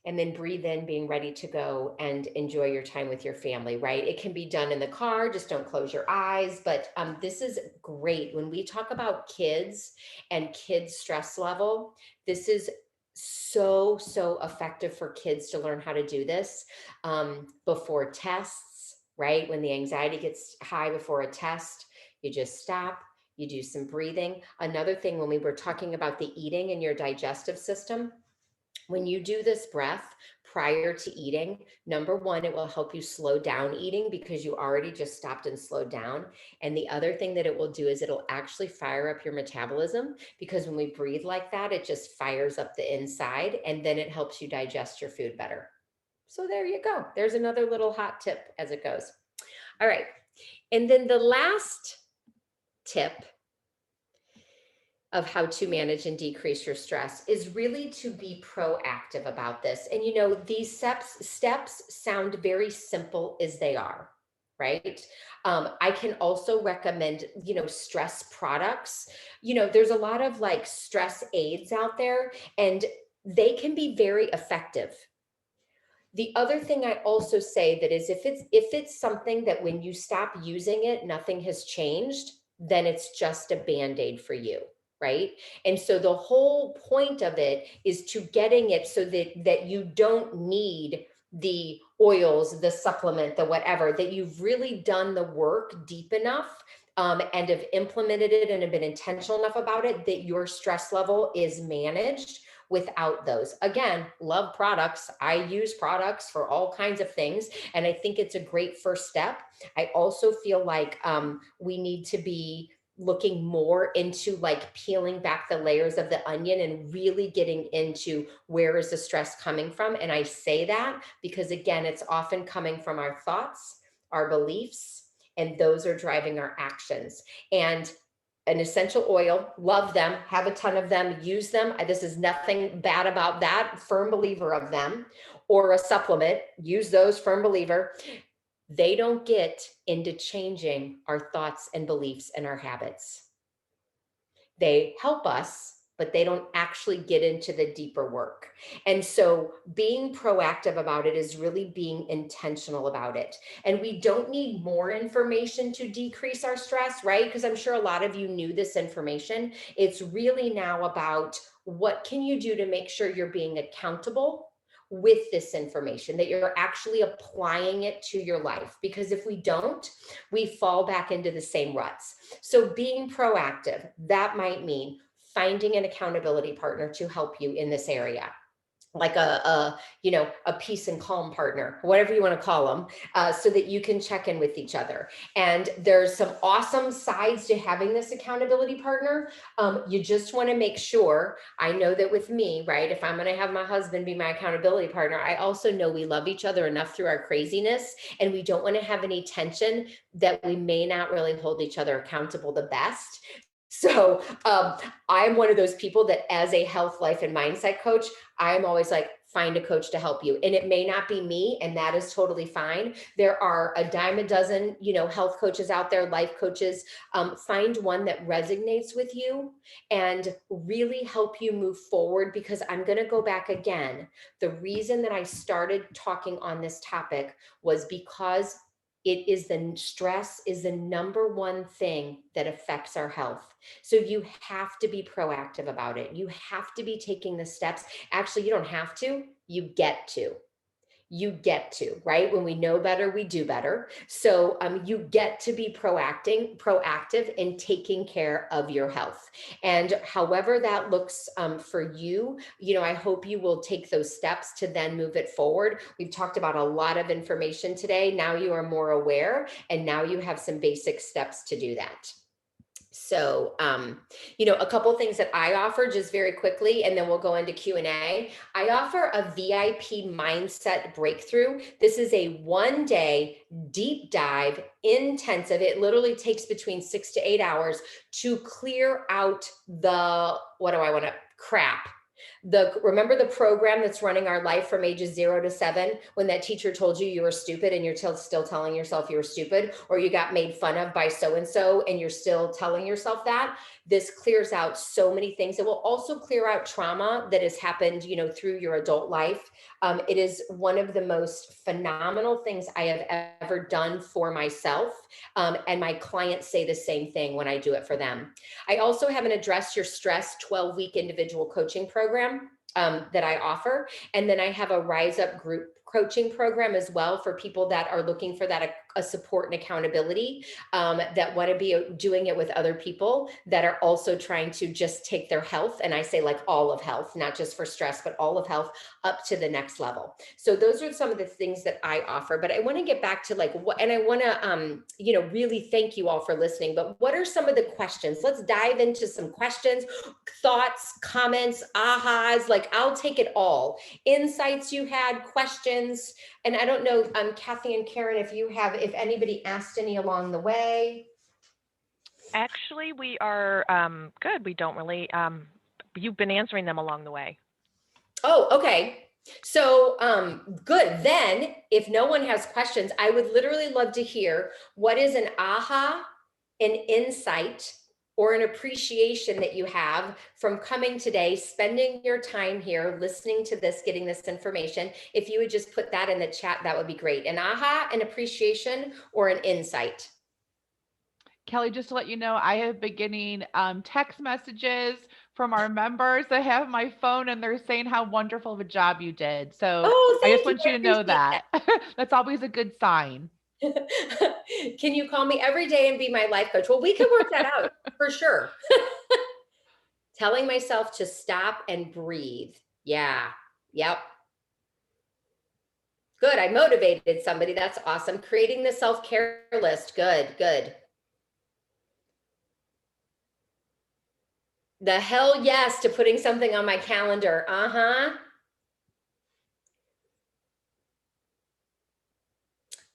S1: and then breathe in, being ready to go and enjoy your time with your family, right? It can be done in the car, just don't close your eyes. But this is great. When we talk about kids and kids' stress level, this is so effective for kids to learn how to do this before tests, right? When the anxiety gets high before a test, you just stop, you do some breathing. Another thing, when we were talking about the eating and your digestive system, when you do this breath prior to eating, number one, it will help you slow down eating because you already just stopped and slowed down. And the other thing that it will do is it'll actually fire up your metabolism, because when we breathe like that, it just fires up the inside and then it helps you digest your food better. So there you go. There's another little hot tip as it goes. All right. And then the last tip of how to manage and decrease your stress is really to be proactive about this. And these steps sound very simple as they are, right? I can also recommend, stress products. There's a lot of like stress aids out there and they can be very effective. The other thing I also say that is if it's something that when you stop using it, nothing has changed, then it's just a Band-Aid for you. Right. And so the whole point of it is to getting it so that you don't need the oils, the supplement, the whatever, that you've really done the work deep enough and have implemented it and have been intentional enough about it that your stress level is managed without those. Again, love products. I use products for all kinds of things. And I think it's a great first step. I also feel like we need to be looking more into like peeling back the layers of the onion and really getting into where is the stress coming from. And I say that because, again, it's often coming from our thoughts, our beliefs, and those are driving our actions. And an essential oil, love them, have a ton of them, use them. This is nothing bad about that, firm believer of them. Or a supplement, use those, firm believer. They don't get into changing our thoughts and beliefs and our habits. They help us, but they don't actually get into the deeper work. And so being proactive about it is really being intentional about it. And we don't need more information to decrease our stress, right? Because I'm sure a lot of you knew this information. It's really now about what can you do to make sure you're being accountable with this information, that you're actually applying it to your life. Because if we don't, we fall back into the same ruts. So being proactive, that might mean finding an accountability partner to help you in this area, like a peace and calm partner, whatever you want to call them, so that you can check in with each other. And there's some awesome sides to having this accountability partner. You just want to make sure, I know that with me, right, if I'm going to have my husband be my accountability partner, I also know we love each other enough through our craziness, and we don't want to have any tension that we may not really hold each other accountable the best. So I'm one of those people that, as a health, life, and mindset coach, I'm always like, find a coach to help you. And it may not be me, and that is totally fine. There are a dime a dozen, health coaches out there, life coaches. Find one that resonates with you and really help you move forward, because I'm going to go back again. The reason that I started talking on this topic was because stress is the number one thing that affects our health. So you have to be proactive about it. You have to be taking the steps. Actually, you don't have to, you get to. Right? When we know better, we do better. So you get to be proactive in taking care of your health. And however that looks for you, I hope you will take those steps to then move it forward. We've talked about a lot of information today. Now you are more aware, and now you have some basic steps to do that. So, a couple things that I offer just very quickly, and then we'll go into Q&A. I offer a VIP mindset breakthrough. This is a 1-day deep dive intensive. It literally takes between 6 to 8 hours to clear out the, crap. Remember the program that's running our life from ages 0 to 7, when that teacher told you were stupid and you're still telling yourself you were stupid, or you got made fun of by so-and-so and you're still telling yourself that? This clears out so many things. It will also clear out trauma that has happened, through your adult life. It is one of the most phenomenal things I have ever done for myself. And my clients say the same thing when I do it for them. I also have an Address Your Stress 12-week individual coaching program that I offer. And then I have a Rise Up group coaching program as well for people that are looking for that a support and accountability, that want to be doing it with other people that are also trying to just take their health, and I say like all of health, not just for stress, but all of health, up to the next level. So those are some of the things that I offer. But I want to get back to and I want to really thank you all for listening. But what are some of the questions? Let's dive into some questions, thoughts, comments, ahas. I'll take it all. Insights you had, questions. And I don't know, Kathy and Karen, if anybody asked any along the way.
S3: Actually, we are good. We don't really, you've been answering them along the way.
S1: Oh, okay. So good. Then if no one has questions, I would literally love to hear what is an aha, an insight, or an appreciation that you have from coming today, spending your time here, listening to this, getting this information. If you would just put that in the chat, that would be great. An aha, an appreciation, or an insight.
S2: Kelly, just to let you know, I have been getting text messages from our members that have my phone, and they're saying how wonderful of a job you did. So I just want you to know that. That's always a good sign.
S1: Can you call me every day and be my life coach? Well, we can work that out for sure. Telling myself to stop and breathe. Yeah. Yep. Good. I motivated somebody. That's awesome. Creating the self-care list. Good, good. The hell yes to putting something on my calendar. Uh-huh.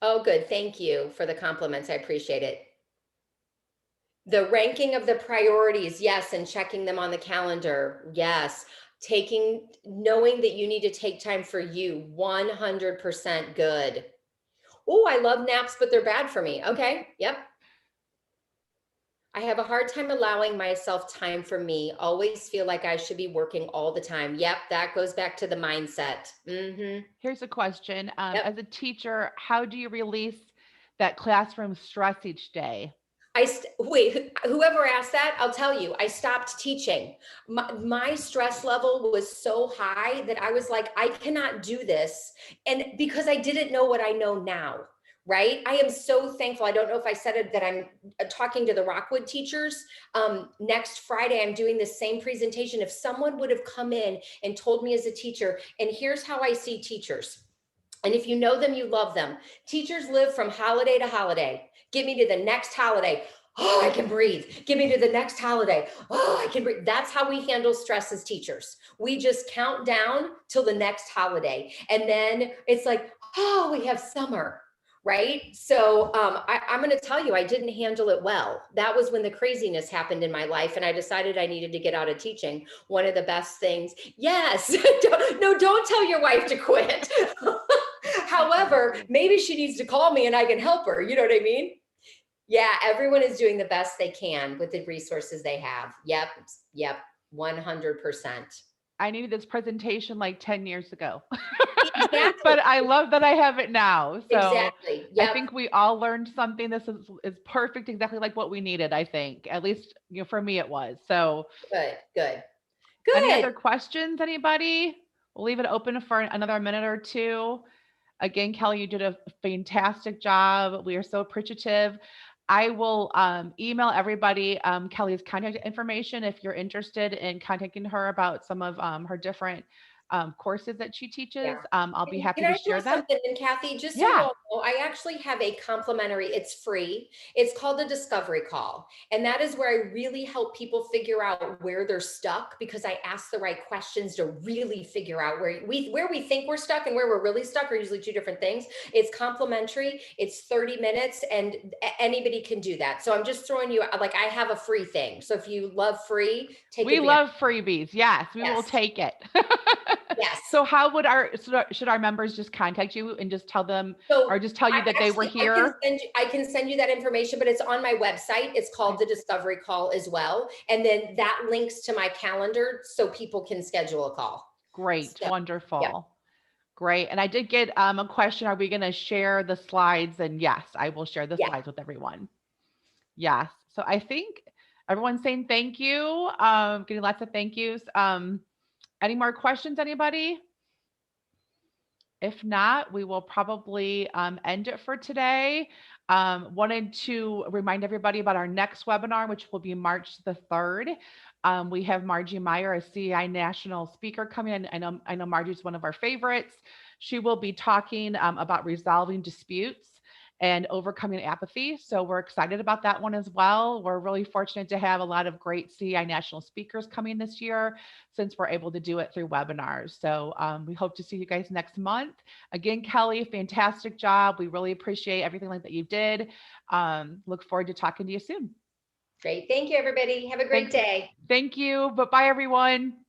S1: Oh, good. Thank you for the compliments. I appreciate it. The ranking of the priorities, yes, and checking them on the calendar. Yes. Knowing that you need to take time for you. 100% good. Oh, I love naps, but they're bad for me. Okay. Yep. I have a hard time allowing myself time for me. Always feel like I should be working all the time. Yep, that goes back to the mindset.
S2: Here's a question.
S1: Yep.
S2: As a teacher, how do you release that classroom stress each day?
S1: Wait, whoever asked that, I'll tell you, I stopped teaching. My stress level was so high that I was like, I cannot do this. And because I didn't know what I know now, right? I am so thankful. I don't know if I said it that I'm talking to the Rockwood teachers. Next Friday, I'm doing the same presentation. If someone would have come in and told me as a teacher, and here's how I see teachers. And if you know them, you love them. Teachers live from holiday to holiday. Get me to the next holiday. Oh, I can breathe. Get me to the next holiday. Oh, I can breathe. That's how we handle stress as teachers. We just count down till the next holiday. And then it's like, oh, we have summer, right? So I'm going to tell you, I didn't handle it well. That was when the craziness happened in my life. And I decided I needed to get out of teaching. One of the best things. Yes. Don't tell your wife to quit. However, maybe she needs to call me and I can help her. You know what I mean? Yeah, everyone is doing the best they can with the resources they have. Yep, 100%.
S2: I needed this presentation like 10 years ago,
S1: Exactly.
S2: but I love that I have it now. So
S1: Exactly. Yep.
S2: I think we all learned something. This is perfect, exactly like what we needed, I think. At least, for me it was. So
S1: Good.
S2: Any other questions, anybody? We'll leave it open for another minute or two. Again, Kelly, you did a fantastic job. We are so appreciative. I will email everybody Kelly's contact information if you're interested in contacting her about some of her different courses that she teaches.
S1: Yeah.
S2: I'll be happy
S1: Can
S2: to
S1: I
S2: share
S1: throw
S2: them.
S1: something in, Kathy? Just so you
S2: Yeah.
S1: all know, I actually have a complimentary, it's free. It's called a discovery call. And that is where I really help people figure out where they're stuck, because I ask the right questions to really figure out where we think we're stuck and where we're really stuck are usually two different things. It's complimentary. It's 30 minutes and anybody can do that. So I'm just throwing you, like, I have a free thing. So if you love free, take
S2: We
S1: advantage.
S2: love freebies. Yes, we will
S1: Yes.
S2: take it.
S1: Yes.
S2: So how would should our members just contact you and just tell them, or just tell you that they were here?
S1: I can send you that information, but it's on my website. It's called the Discovery Call as well. And then that links to my calendar so people can schedule a call.
S2: Great.
S1: So,
S2: Wonderful.
S1: yeah.
S2: Great. And I did get a question. Are we going to share the slides? And yes, I will share the slides with everyone. Yes. So I think everyone's saying thank you. Getting lots of thank yous. Any more questions, anybody? If not, we will probably end it for today. Wanted to remind everybody about our next webinar, which will be March the 3rd. We have Margie Meyer, a CEI national speaker, coming in. I know Margie's one of our favorites. She will be talking about resolving disputes and overcoming apathy. So we're excited about that one as well. We're really fortunate to have a lot of great CEI national speakers coming this year, since we're able to do it through webinars. So we hope to see you guys next month. Again, Kelly, fantastic job. We really appreciate everything that you did. Look forward to talking to you soon.
S1: Great. Thank you, everybody. Have a great day.
S2: Thank you. Bye-bye, everyone.